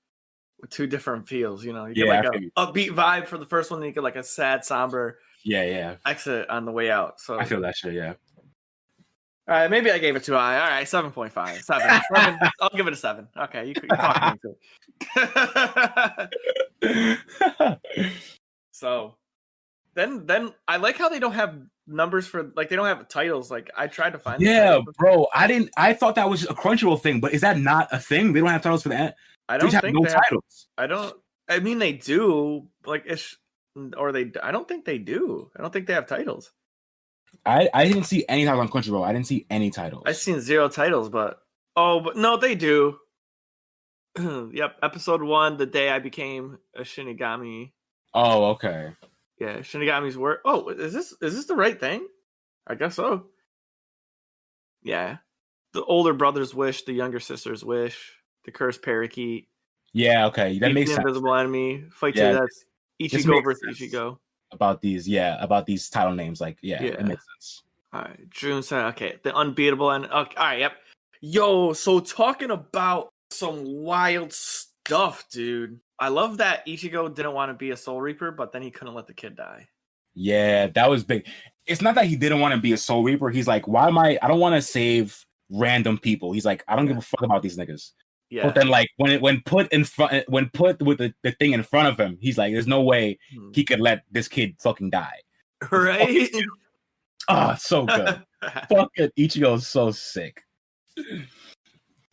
with 2 different feels. You get like a upbeat vibe for the first one, then you get like a sad, somber exit on the way out. So I feel that shit. Yeah. All right, maybe I gave it too high. All right, 7.5. 7. I'll give it a 7. Okay, you talking me too. So. Then I like how they don't have numbers for like they don't have titles. Like I tried to find. Yeah, bro. I thought that was just a Crunchyroll thing, but is that not a thing? They don't have titles for that. I don't think no titles. I mean, they do. Like I don't think they do. I don't think they have titles. I didn't see any titles on Crunchyroll. I didn't see any titles. I've seen 0 titles, but no, they do. Yep, episode 1, the day I became a Shinigami. Oh, okay. Yeah, Shinigami's work. Oh, is this the right thing? I guess so. Yeah. The older brother's wish, the younger sister's wish, the cursed parakeet. Yeah, okay. That makes sense. Invisible enemy. Fight to that's Ichigo versus Ichigo. About these title names. Like, it makes sense. All right. June said, okay. The unbeatable and okay, all right, yep. Yo, so talking about some wild stuff, dude. I love that Ichigo didn't want to be a Soul Reaper, but then he couldn't let the kid die. Yeah, that was big. It's not that he didn't want to be a Soul Reaper. He's like, why am I don't want to save random people. He's like, I don't give a fuck about these niggas. Yeah. But then like when put with the thing in front of him, he's like, there's no way he could let this kid fucking die. Right? So good. Fucking Ichigo is so sick.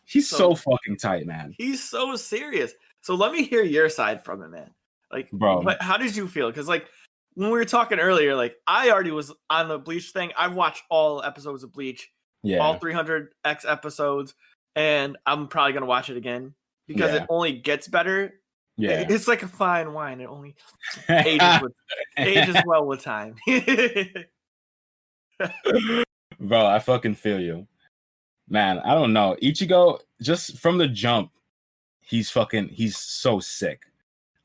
He's so fucking tight, man. He's so serious. So let me hear your side from it, man. Like, bro, but how did you feel? Because like when we were talking earlier, like I already was on the Bleach thing. I've watched all episodes of Bleach, all 300x episodes, and I'm probably gonna watch it again because it only gets better. Yeah, it's like a fine wine. It only ages well with time. Bro, I fucking feel you, man. I don't know. Ichigo, just from the jump, he's so sick.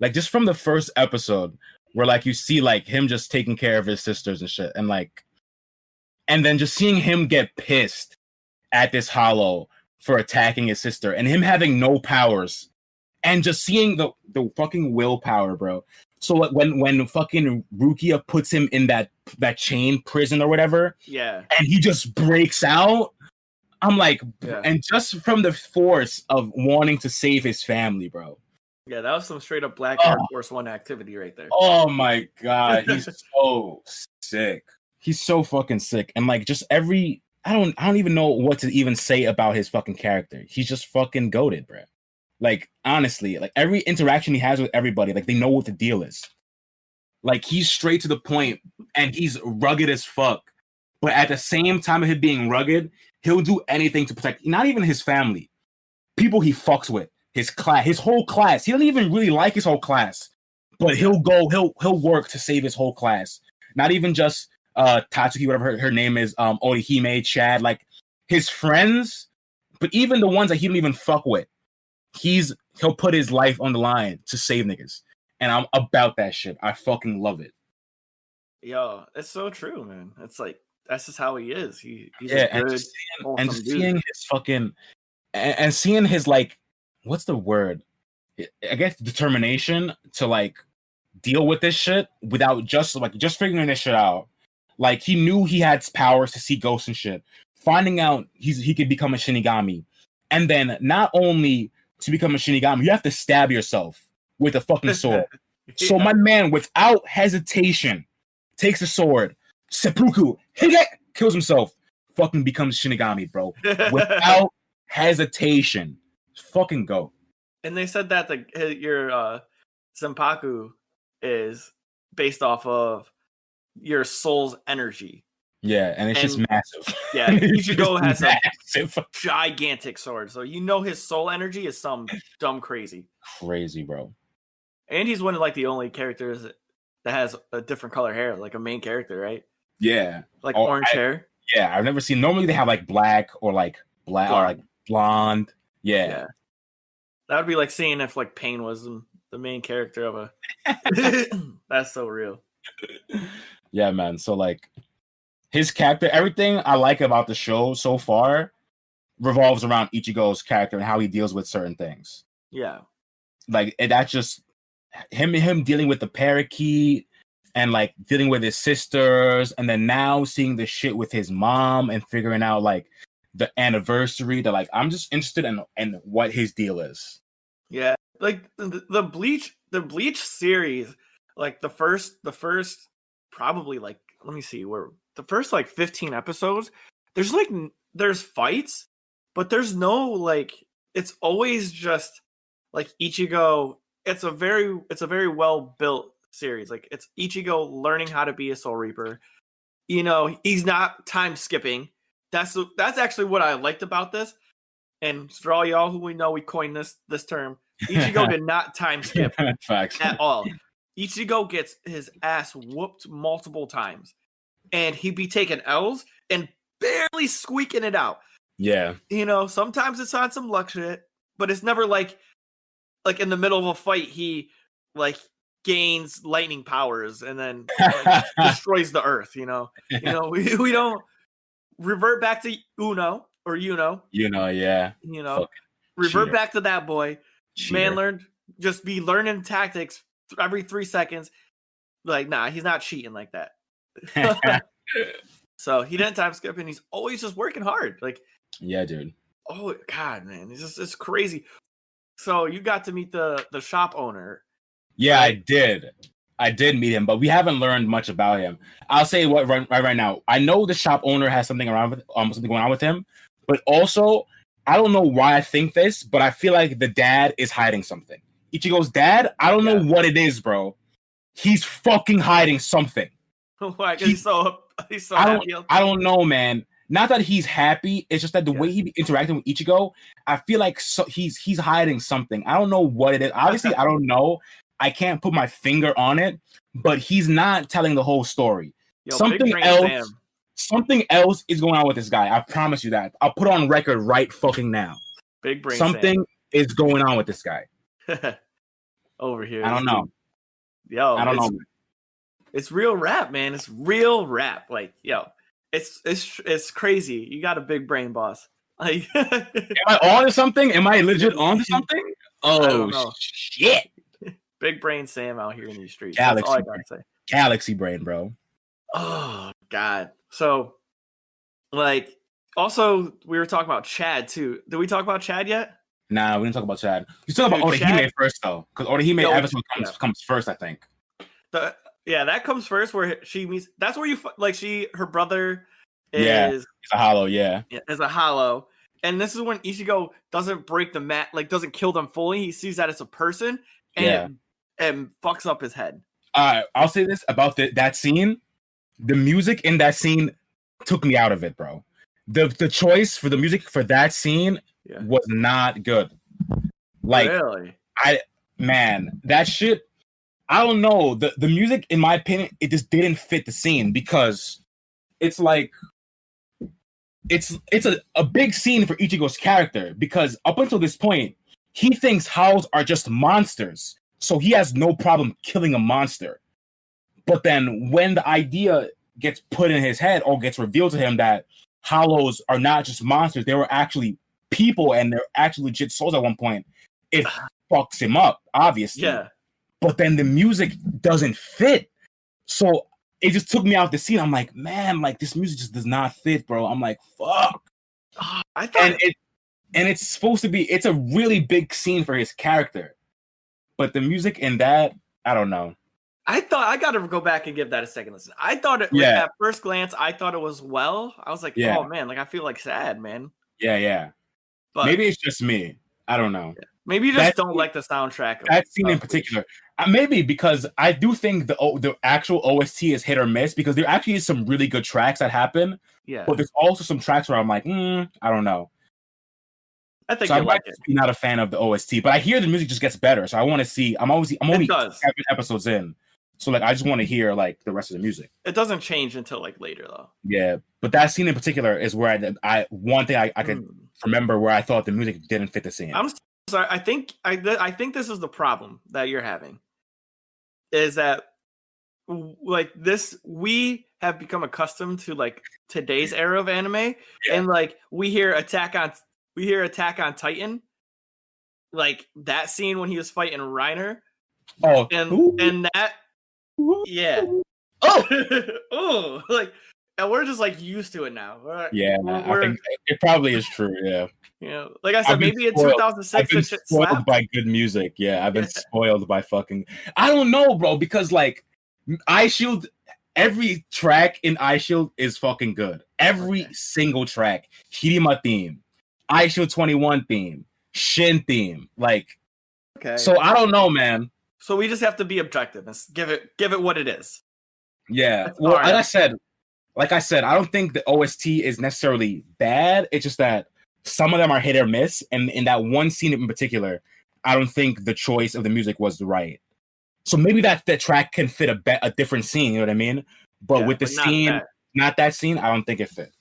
Like just from the first episode where like you see like him just taking care of his sisters and shit, and like And then just seeing him get pissed at this Hollow for attacking his sister and him having no powers and just seeing the fucking willpower, bro. So like when fucking Rukia puts him in that chain prison or whatever, yeah, and he just breaks out, I'm like, yeah. And just from the force of wanting to save his family, bro. Yeah, that was some straight up Black Air Force One activity right there. Oh my god, he's so sick. He's so fucking sick. And like just I don't even know what to even say about his fucking character. He's just fucking goated, bro. Like honestly, like every interaction he has with everybody, like they know what the deal is. Like he's straight to the point and he's rugged as fuck. But at the same time of him being rugged, he'll do anything to protect not even his family. People he fucks with. His class, his whole class. He doesn't even really like his whole class, but he'll work to save his whole class. Not even just Tatsuki, whatever her name is, Orihime, Chad, like his friends, but even the ones that he don't even fuck with. He'll put his life on the line to save niggas. And I'm about that shit. I fucking love it. Yo, it's so true, man. It's like that's just how he is. He's a good, and seeing his fucking and seeing his like, what's the word? I guess determination to like deal with this shit without just figuring this shit out. Like he knew he had powers to see ghosts and shit. Finding out he could become a Shinigami, and then not only to become a Shinigami, you have to stab yourself with a fucking sword. Yeah. So my man, without hesitation, takes a sword, seppuku, hit it, kills himself, fucking becomes Shinigami, bro. Without hesitation. Fucking go. And they said that your Senpaku is based off of your soul's energy. Yeah, and it's just massive. Yeah, Ichigo has a gigantic sword, so you know his soul energy is some dumb crazy. Crazy, bro. And he's one of like the only characters that has a different color hair, like a main character, right? Yeah, like orange hair. Yeah, I've never seen. Normally they have like black or like blonde. Or like blonde. Yeah, that would be like seeing if like Pain was the main character of a. That's so real. Yeah, man. So like his character, everything I like about the show so far revolves around Ichigo's character and how he deals with certain things. Yeah, like that's just him dealing with the parakeet and like dealing with his sisters, and then now seeing the shit with his mom and figuring out like the anniversary. That like I'm just interested in what his deal is. Yeah, like the Bleach series, like the first probably like let me see where the first like 15 episodes. There's fights, but there's no like it's always just like Ichigo. It's a very well built series. Like it's Ichigo learning how to be a Soul Reaper. You know, he's not time skipping. That's actually what I liked about this. And for all y'all who we know, we coined this term. Ichigo did not time skip at all. Ichigo gets his ass whooped multiple times, and he'd be taking L's and barely squeaking it out. Yeah, you know, sometimes it's on some luck shit, but it's never like in the middle of a fight he like gains lightning powers and then like, destroys the earth. You know, we don't revert back to Uno or yeah. Revert back to that boy. Cheater. Man learned just be learning tactics every 3 seconds. Like, nah, he's not cheating like that. So he didn't time skip, and he's always just working hard. Like, yeah, dude. Oh God, man, it's crazy. So you got to meet the shop owner. Yeah, right? I did meet him, but we haven't learned much about him. I'll say what right now. I know the shop owner has something something going on with him, but also I don't know why I think this, but I feel like the dad is hiding something. Ichigo's dad, I don't know what it is, bro. He's fucking hiding something. Why? He's so happy. I don't know, man. Not that he's happy. It's just that the way he be interacting with Ichigo, I feel like he's hiding something. I don't know what it is. Obviously, I don't know. I can't put my finger on it, but he's not telling the whole story. Yo, something else is going on with this guy. I promise you that. I'll put on record right fucking now. Big brain. Something is going on with this guy. Over here. I don't know. Yo, I don't know. It's real rap, man. It's real rap. Like, yo, it's crazy. You got a big brain, boss. Like, Am I on to something? Am I legit on to something? I don't Oh know. shit! Big brain Sam out here in these streets. Galaxy That's all I gotta say. Galaxy brain, bro. Oh God. So, like, also we were talking about Chad too. Did we talk about Chad yet? Nah, we didn't talk about Chad. You talk about Dude, Orihime Chad- first though, because Orihime Yo, episode yeah. comes first, I think. That comes first. Where she meets. That's where her brother Yeah. is It's a hollow, yeah. as a hollow. And this is when Ichigo doesn't break the mat, like doesn't kill them fully. He sees that as a person and fucks up his head. I'll say this about that scene. The music in that scene took me out of it, bro. The choice for the music for that scene was not good. Like, really? That shit. I don't know. The music, in my opinion, it just didn't fit the scene because it's like it's a big scene for Ichigo's character because up until this point, he thinks Howls are just monsters. So he has no problem killing a monster. But then when the idea gets put in his head or gets revealed to him that Hollows are not just monsters, they were actually people and they're actually legit souls at one point, it fucks him up, obviously. Yeah. But then the music doesn't fit. So it just took me out the scene. I'm like, man, like this music just does not fit, bro. I'm like, fuck. I thought and it's supposed to be, it's a really big scene for his character. But the music in that, I don't know. I gotta go back and give that a second listen. I thought it at first glance, I thought it was I was like, oh man, like I feel like sad, man. Yeah. But maybe it's just me. I don't know. Yeah. Maybe you just don't like the soundtrack. That scene in particular. Maybe because I do think the actual OST is hit or miss because there actually is some really good tracks that happen. Yeah. But there's also some tracks where I'm like, I don't know. I think so I might be not a fan of the OST, but I hear the music just gets better. So I want to see. I'm only 7 episodes in, so like I just want to hear like the rest of the music. It doesn't change until like later though. Yeah, but that scene in particular is where I one thing I could remember where I thought the music didn't fit the scene. I'm sorry. I think this is the problem that you're having. Is that like this? We have become accustomed to like today's era of anime, and like we hear Attack on Titan, like that scene when he was fighting Reiner. Oh, and that, yeah. Oh, like, and we're just like used to it now. I think it probably is true. Yeah. You know, like I said, maybe in 2006, I've been spoiled by good music. Yeah, I've been spoiled by fucking. I don't know, bro, because like Eye Shield, every track in Eye Shield is fucking good. Every single track, Hirima theme. Eye Shield 21 theme, Shin theme, like. Okay. So I don't know, man. So we just have to be objective and give it what it is. Yeah. That's well, like I said, I don't think the OST is necessarily bad. It's just that some of them are hit or miss, and in that one scene in particular, I don't think the choice of the music was right. So maybe that track can fit a different scene. You know what I mean? But with the scene, not that scene, I don't think it fit.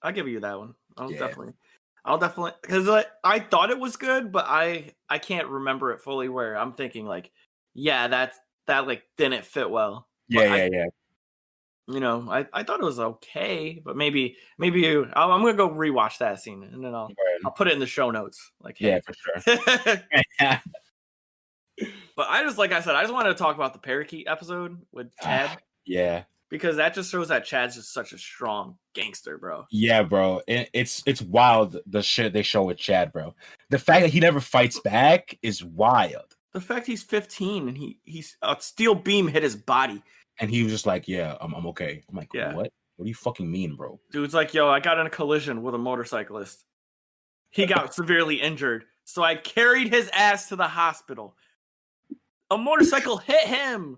I'll give you that one. I'll definitely because like, I thought it was good, but I can't remember it fully. Where I'm thinking like, that like didn't fit well. Yeah. You know, I thought it was okay, but maybe I'm gonna go rewatch that scene and then I'll put it in the show notes. Like, hey. Yeah, for sure. But I just wanted to talk about the parakeet episode with Chad. Yeah. Because that just shows that Chad's just such a strong gangster, bro. Yeah, bro. It's wild, the shit they show with Chad, bro. The fact that he never fights back is wild. The fact he's 15 and he's a steel beam hit his body. And he was just like, I'm okay. I'm like, what? What do you fucking mean, bro? Dude's like, yo, I got in a collision with a motorcyclist. He got severely injured. So I carried his ass to the hospital. A motorcycle hit him.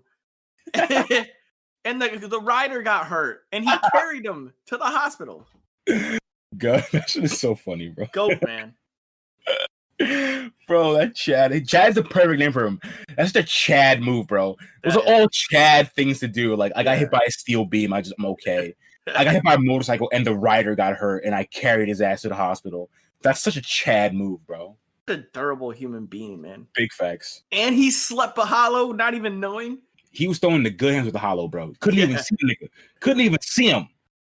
And the rider got hurt, and he carried him to the hospital. God, that shit is so funny, bro. Goat, man. Bro, that Chad's the perfect name for him. That's the Chad move, bro. Those are all Chad things to do. Like, I got hit by a steel beam. I'm okay. I got hit by a motorcycle, and the rider got hurt, and I carried his ass to the hospital. That's such a Chad move, bro. A durable human being, man. Big facts. And he slept a hollow, not even knowing. He was throwing the good hands with the hollow, bro. Couldn't even see the nigga. Couldn't even see him.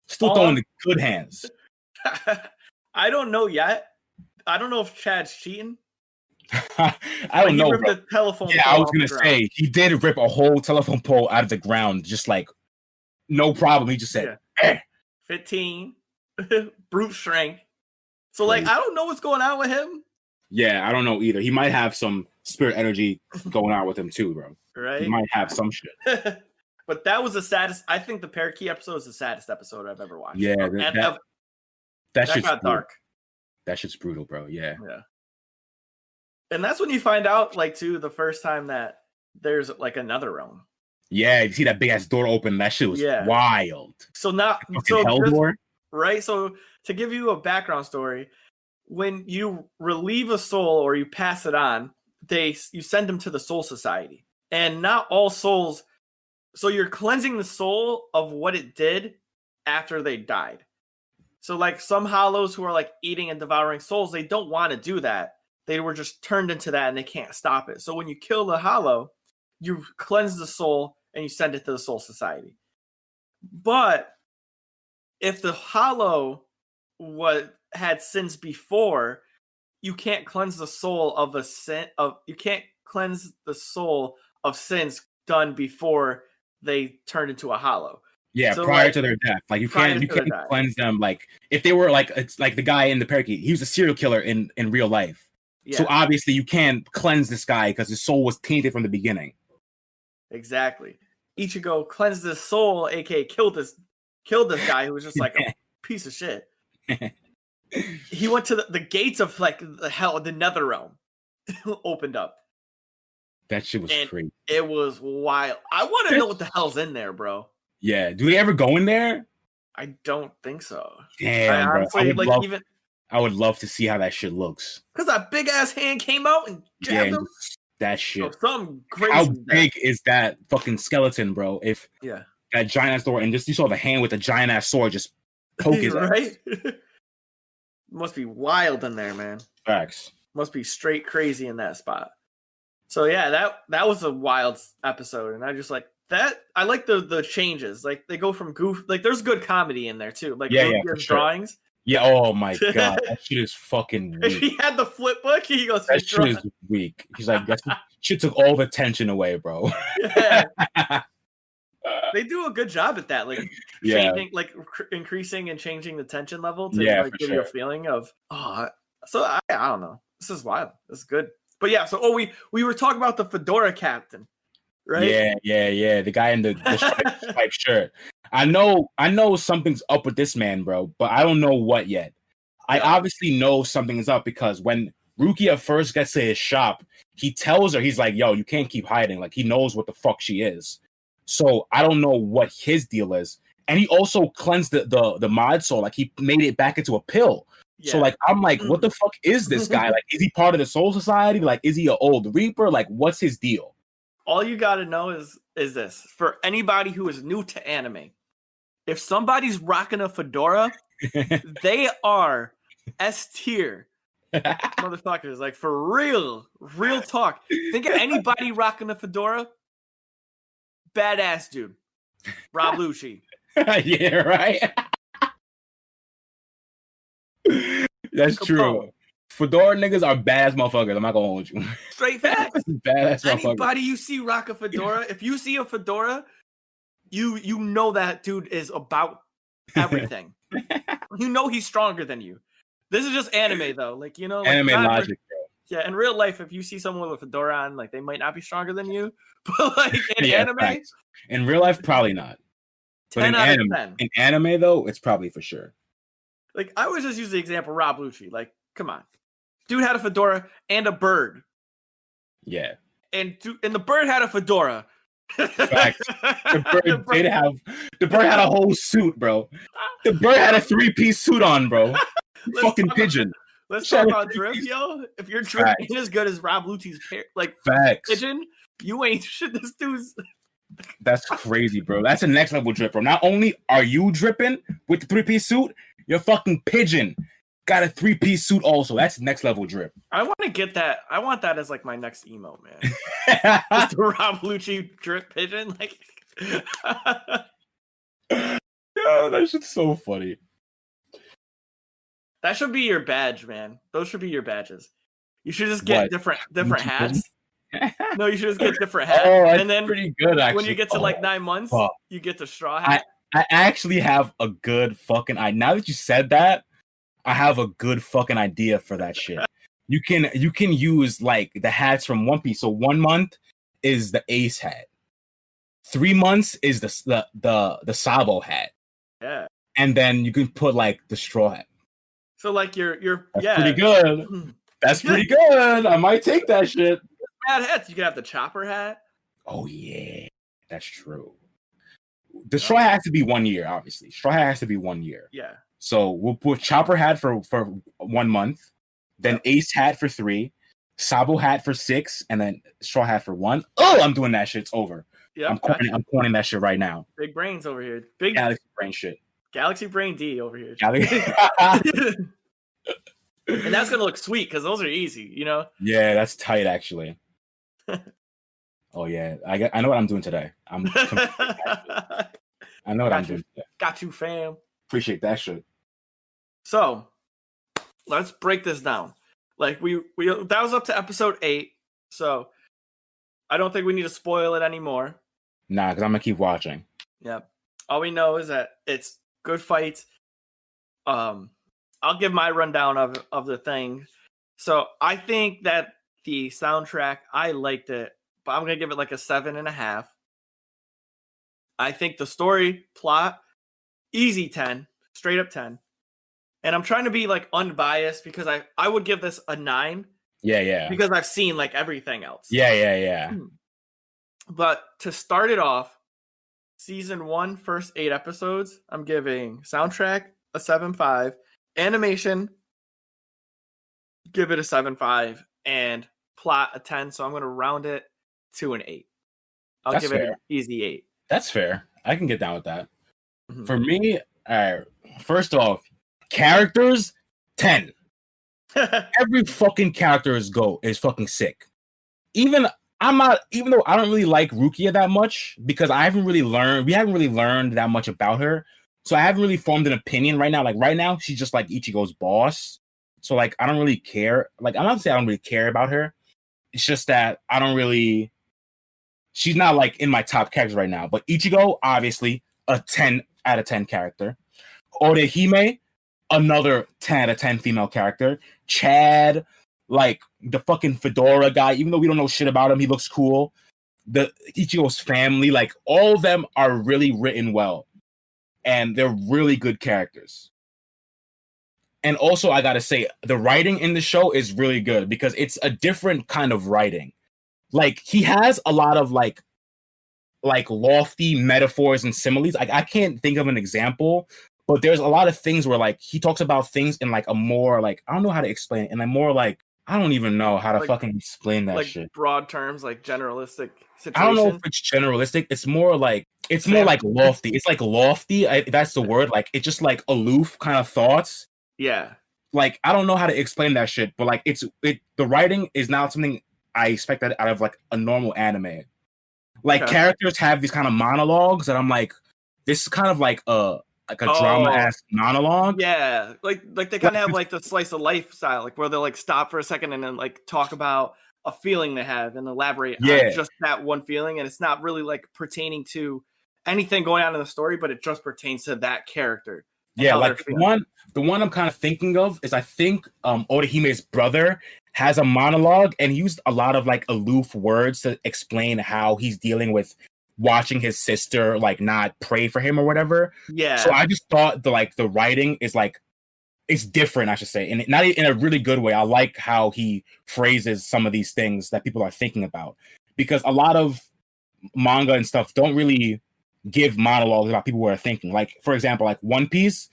Still throwing the good hands. I don't know yet. I don't know if Chad's cheating. I don't know, ripped bro. The telephone yeah, I was gonna say he did rip a whole telephone pole out of the ground, just like no problem. He just said, 15, brute strength. So like, I don't know what's going on with him. Yeah, I don't know either. He might have some spirit energy going on with him too, bro. Right? He might have some shit. But that was the saddest. I think the Parakeet episode is the saddest episode I've ever watched. Yeah, that shit's got dark. That shit's brutal, bro. Yeah. And that's when you find out, like, too, the first time that there's like another realm. Yeah, you see that big ass door open. That shit was wild. So now, right? So to give you a background story, when you relieve a soul or you pass it on, you send them to the Soul Society, and not all souls. So you're cleansing the soul of what it did after they died. So like some hollows who are like eating and devouring souls, they don't want to do that. They were just turned into that and they can't stop it. So when you kill the hollow, you cleanse the soul and you send it to the Soul Society. But if the hollow had sins before, you can't cleanse the soul of sins done before they turned into a hollow. Yeah, so prior to their death. Like you can't cleanse them. Like if they were like, it's like the guy in the Parakeet, he was a serial killer in real life. Yeah. So obviously you can't cleanse this guy because his soul was tainted from the beginning. Exactly. Ichigo cleansed his soul, aka killed this guy who was just like a piece of shit. He went to the gates of like the nether realm opened up. That shit was crazy. It was wild. I want to know what the hell's in there, bro. Yeah. Do they ever go in there? I don't think so. Damn, honestly, I would love to see how that shit looks. Because that big ass hand came out and jabbed him. That shit. So something crazy. How big is that fucking skeleton, bro? If that giant ass door and just you saw the hand with the giant ass sword just poke his right? Must be wild in there, man. Facts. Must be straight crazy in that spot. So yeah, that was a wild episode, and I just like that. I like the changes. Like they go from goof. Like there's good comedy in there too. Like for drawings. Sure. Yeah. Oh my god, that shit is fucking weak. He had the flip book. He goes, that shit is weak. He's like, that shit took all the tension away, bro. Yeah. They do a good job at that, like changing, like increasing and changing the tension level to like give you a feeling of So I don't know. This is wild. This is good. But yeah, so we were talking about the fedora captain, right? Yeah. The guy in the striped shirt. I know something's up with this man, bro, but I don't know what yet. I obviously know something is up because when Rukia first gets to his shop, he tells her, he's like, yo, you can't keep hiding. Like he knows what the fuck she is. So I don't know what his deal is. And he also cleansed the mod soul, like he made it back into a pill. Yeah. So like I'm like, what the fuck is this guy? Like, is he part of the Soul Society? Like, is he an old Reaper? Like, what's his deal? All you gotta know is this for anybody who is new to anime. If somebody's rocking a fedora, they are S tier motherfuckers. Like for real talk. Think of anybody rocking a fedora. Badass dude. Rob Lucci. Yeah, right. That's true. Fedora niggas are badass motherfuckers. I'm not gonna hold you. Straight facts. Badass motherfuckers. Anybody you see rock a fedora, if you see a fedora, you know that dude is about everything. You know he's stronger than you. This is just anime though. Like, you know, like anime logic, bro. Yeah, in real life, if you see someone with a fedora on, like they might not be stronger than you. But like in anime, facts. In real life, probably not. But in anime though, it's probably for sure. Like I always just use the example Rob Lucci. Like, come on, dude had a fedora and a bird. Yeah, and the bird had a fedora. Facts. The bird had a whole suit, bro. The bird had a 3-piece suit on, bro. Fucking pigeon. Let's talk about drip, yo. If your drip ain't as good as Rob Lucci's pigeon, you ain't shit. This dude's. That's crazy, bro. That's a next level drip, bro. Not only are you dripping with the 3-piece suit, your fucking pigeon got a 3-piece suit also. That's next level drip. I want to get that. I want that as like my next emo, man. Just the Rob Lucci drip pigeon, like. Oh, that shit's so funny. That should be your badge, man. Those should be your badges. You should just get different hats. No, you should just get different hats. Oh, that's and then pretty good, actually. When you get to like 9 months, you get the straw hat. I actually have a good fucking idea. Now that you said that, I have a good fucking idea for that shit. You can use like the hats from One Piece. So 1 month is the Ace hat. 3 months is the Sabo hat. Yeah. And then you can put like the straw hat. So like you're That's pretty good. That's pretty good. I might take that shit. Bad hats. You can have the chopper hat. Oh yeah, that's true. The straw hat has to be 1 year, obviously. Straw hat has to be 1 year. Yeah. So we'll put chopper hat for 1 month, then Ace hat for 3, Sabo hat for 6, and then straw hat for 1. Oh, I'm doing that shit. It's over. Yeah. I'm coining that shit right now. Big brains over here. Big Galaxy brain shit. Galaxy Brain D over here. And that's gonna look sweet because those are easy, you know. Yeah, that's tight actually. Oh yeah, I know what I'm doing today. I know what I'm doing today. Got you, fam. Appreciate that shit. So let's break this down. Like we that was up to episode 8, so I don't think we need to spoil it anymore. Nah, because I'm gonna keep watching. Yep. All we know is that it's good fights. I'll give my rundown of the thing. So I think that the soundtrack, I liked it, but I'm gonna give it like a 7.5. I think the story plot, easy 10, straight up 10. And I'm trying to be like unbiased because I would give this a 9. Yeah. Because I've seen like everything else. Yeah. But to start it off, season 1, first 8 episodes, I'm giving soundtrack a 7.5, animation, give it a 7.5, and plot a 10. So I'm going to round it to an 8. I'll give it an easy 8. That's fair. I can get down with that. Mm-hmm. For me, first off, characters 10. Every fucking character is fucking sick. Even though I don't really like Rukia that much because we haven't really learned that much about her. So I haven't really formed an opinion right now. Like right now, she's just like Ichigo's boss. So like I don't really care. Like I'm not saying I don't really care about her. It's just that she's not like in my top characters right now. But Ichigo, obviously, a 10 out of 10 character. Orihime, another 10 out of 10 female character. Chad, like the fucking fedora guy, even though we don't know shit about him, he looks cool. The Ichigo's family, like all of them are really written well. And they're really good characters. And also, I gotta say, the writing in the show is really good because it's a different kind of writing. Like, he has a lot of like lofty metaphors and similes. I can't think of an example, but there's a lot of things where like he talks about things in like a more like, I don't know how to explain it, and I'm more like, I don't even know how to fucking explain that shit. Broad terms, like generalistic situations. I don't know if it's generalistic. It's more like lofty. It's like lofty. That's the word. Like it's just like aloof kind of thoughts. Yeah. Like I don't know how to explain that shit, but like the writing is not something I expected out of like a normal anime. Like characters have these kind of monologues that I'm like, this is kind of like a drama-ass monologue. Yeah, like they kind of have like the slice of life style, like where they'll like stop for a second and then like talk about a feeling they have and elaborate on just that one feeling, and it's not really like pertaining to anything going on in the story, but it just pertains to that character. Yeah, like the one I'm kind of thinking of is I think Orihime's brother has a monologue, and he used a lot of like aloof words to explain how he's dealing with watching his sister like not pray for him or whatever. Yeah. So I just thought the writing is like, it's different, I should say, and not in a really good way. I like how he phrases some of these things that people are thinking about, because a lot of manga and stuff don't really give monologues about people who are thinking. Like, for example, like One Piece,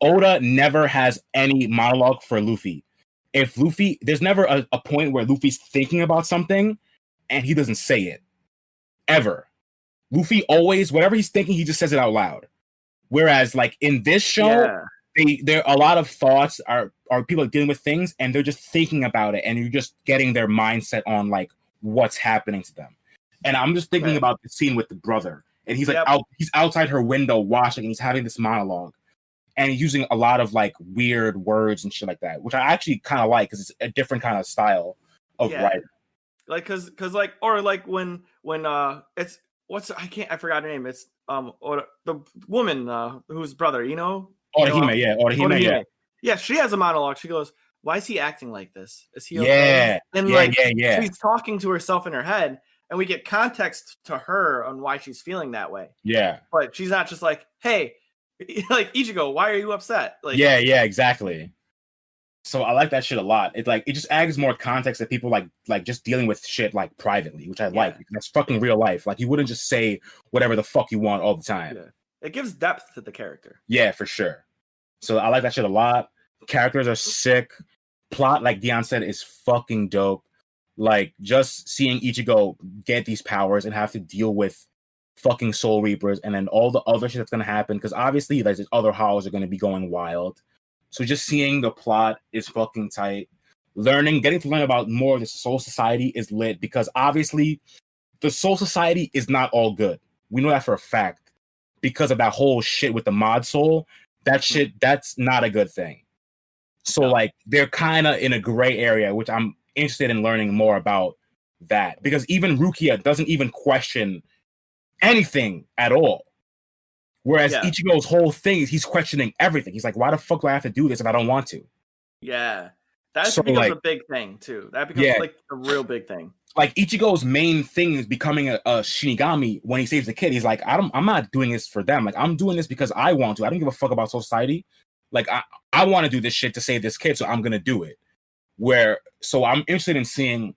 Oda never has any monologue for Luffy. If Luffy, there's never a point where Luffy's thinking about something and he doesn't say it. Ever. Luffy always, whatever he's thinking, he just says it out loud. Whereas, like, in this show, there a lot of thoughts are people dealing with things and they're just thinking about it, and you're just getting their mindset on, like, what's happening to them. And I'm just thinking about the scene with the brother. and he's like he's outside her window watching, and he's having this monologue, and he's using a lot of like weird words and shit like that, which I actually kind of like because it's a different kind of style of writing. Like, cause like, or like when it's I forgot her name. It's or the woman whose brother, Orihime, Orihime, yeah. Yeah, she has a monologue. She goes, "Why is he acting like this? Is he okay?" And she's talking to herself in her head, and we get context to her on why she's feeling that way. Yeah, but she's not just like, "Hey, like Ichigo, why are you upset?" Like, yeah, exactly. So I like that shit a lot. It just adds more context that people like just dealing with shit like privately, which I like. That's fucking real life. Like you wouldn't just say whatever the fuck you want all the time. Yeah. It gives depth to the character. Yeah, for sure. So I like that shit a lot. Characters are sick. Plot, like Dion said, is fucking dope. Like just seeing Ichigo get these powers and have to deal with fucking Soul Reapers and then all the other shit that's gonna happen, because obviously like these other hollows are gonna be going wild. So just seeing the plot is fucking tight. Getting to learn about more of the Soul Society is lit, because obviously the Soul Society is not all good. We know that for a fact because of that whole shit with the mod soul. That shit, that's not a good thing. So like they're kind of in a gray area, which I'm interested in learning more about that, because even Rukia doesn't even question anything at all. Whereas Ichigo's whole thing is he's questioning everything. He's like, why the fuck do I have to do this if I don't want to? Yeah. That becomes a big thing, too. That becomes like a real big thing. Like Ichigo's main thing is becoming a Shinigami when he saves the kid. He's like, I'm not doing this for them. Like, I'm doing this because I want to. I don't give a fuck about society. Like, I want to do this shit to save this kid, so I'm going to do it. So I'm interested in seeing,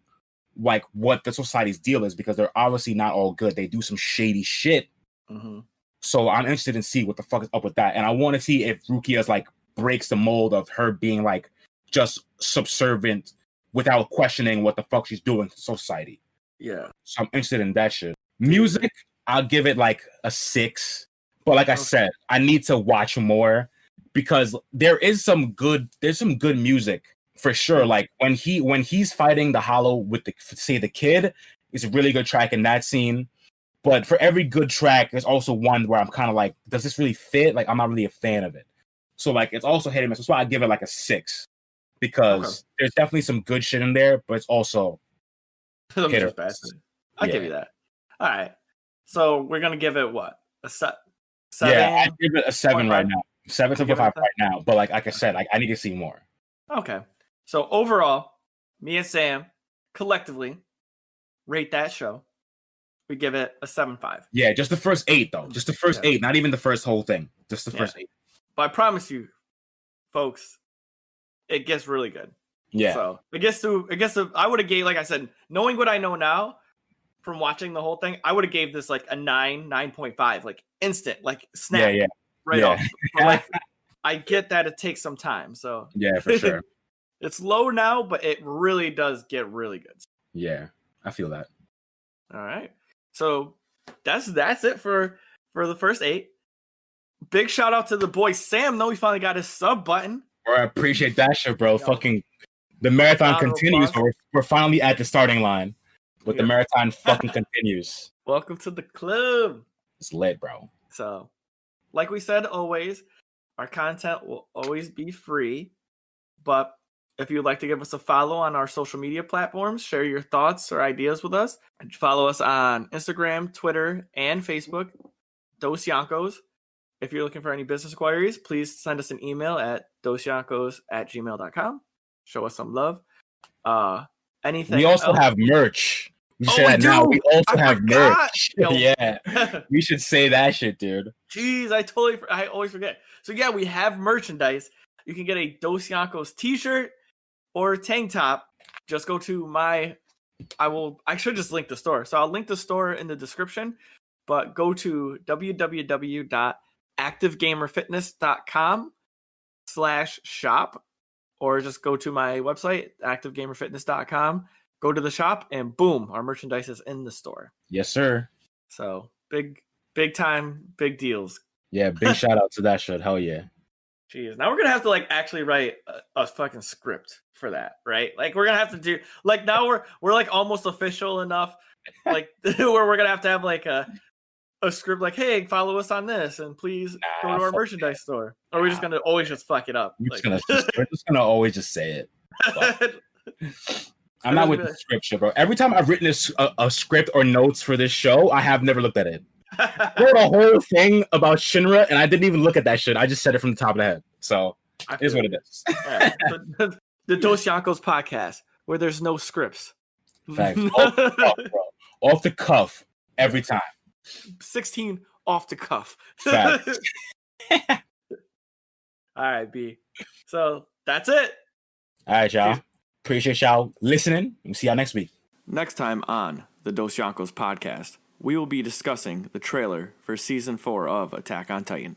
like, what the society's deal is, because they're obviously not all good. They do some shady shit. Mm-hmm. So I'm interested in see what the fuck is up with that. And I want to see if Rukia's like breaks the mold of her being like just subservient without questioning what the fuck she's doing to society. Yeah. So I'm interested in that shit. Music, I'll give it like a 6. But like I said, I need to watch more, because there's some good music for sure. Like when he's fighting the Hollow with the kid, it's a really good track in that scene. But for every good track, there's also one where I'm kind of like, does this really fit? Like, I'm not really a fan of it. So, like, it's also hit and miss. That's why I give it like a 6. Because there's definitely some good shit in there, but it's also hit or miss. I'll give you that. All right. So, we're going to give it what? A 7? Yeah, I give it a 7 right now. 7.5 right now. But, like I said, I need to see more. Okay. So, overall, me and Sam collectively rate that show. We give it a 7.5. Yeah, just the first 8, though. Just the first 8, not even the first whole thing. Just the first 8. But I promise you, folks, it gets really good. Yeah. So it gets to I would have gave, like I said, knowing what I know now from watching the whole thing, I would have gave this like a 9.5, like instant, like snap. Yeah. Right off. But like, I get that it takes some time. So yeah, for sure. It's low now, but it really does get really good. Yeah, I feel that. All right. So that's it for the first 8. Big shout out to the boy Sam, though. He finally got his sub button. Bro, I appreciate that shit, bro. Fucking the marathon continues. So we're finally at the starting line, but the marathon fucking continues. Welcome to the club. It's lit, bro. So, like we said, always, our content will always be free. But if you'd like to give us a follow on our social media platforms, share your thoughts or ideas with us, and follow us on Instagram, Twitter, and Facebook, Dosyonkos. If you're looking for any business inquiries, please send us an email at dosyonkos@gmail.com. Show us some love. Anything. We also have merch. We now. We also have merch. Yeah. We should say that shit, dude. Jeez, I always forget. So yeah, we have merchandise. You can get a Dosyonkos t-shirt or tank top. Just go to I should just link the store. So I'll link the store in the description, but go to www.activegamerfitness.com/shop, or just go to my website, activegamerfitness.com, go to the shop, and boom, our merchandise is in the store. Yes, sir. So big time, big deals. Yeah, big shout out to that shit. Hell yeah. Jeez, now we're gonna have to like actually write a fucking script for that, right? Like we're gonna have to do like now we're like almost official enough, like where we're gonna have to have like a a script like, hey, follow us on this and please go to our merchandise store? Or are we just gonna always just fuck it up? We're just gonna always just say it. I'm not with the script shit, bro. Every time I've written a script or notes for this show, I have never looked at it. I wrote a whole thing about Shinra, and I didn't even look at that shit. I just said it from the top of the head. So it is what it is. Right. The Dosyonkos podcast, where there's no scripts. Facts. Off the cuff, bro. Off the cuff every time. 16 off the cuff. Facts. All right, B. So that's it. All right, y'all. Appreciate y'all listening. We'll see y'all next week. Next time on the Dosyonkos podcast, we will be discussing the trailer for season 4 of Attack on Titan.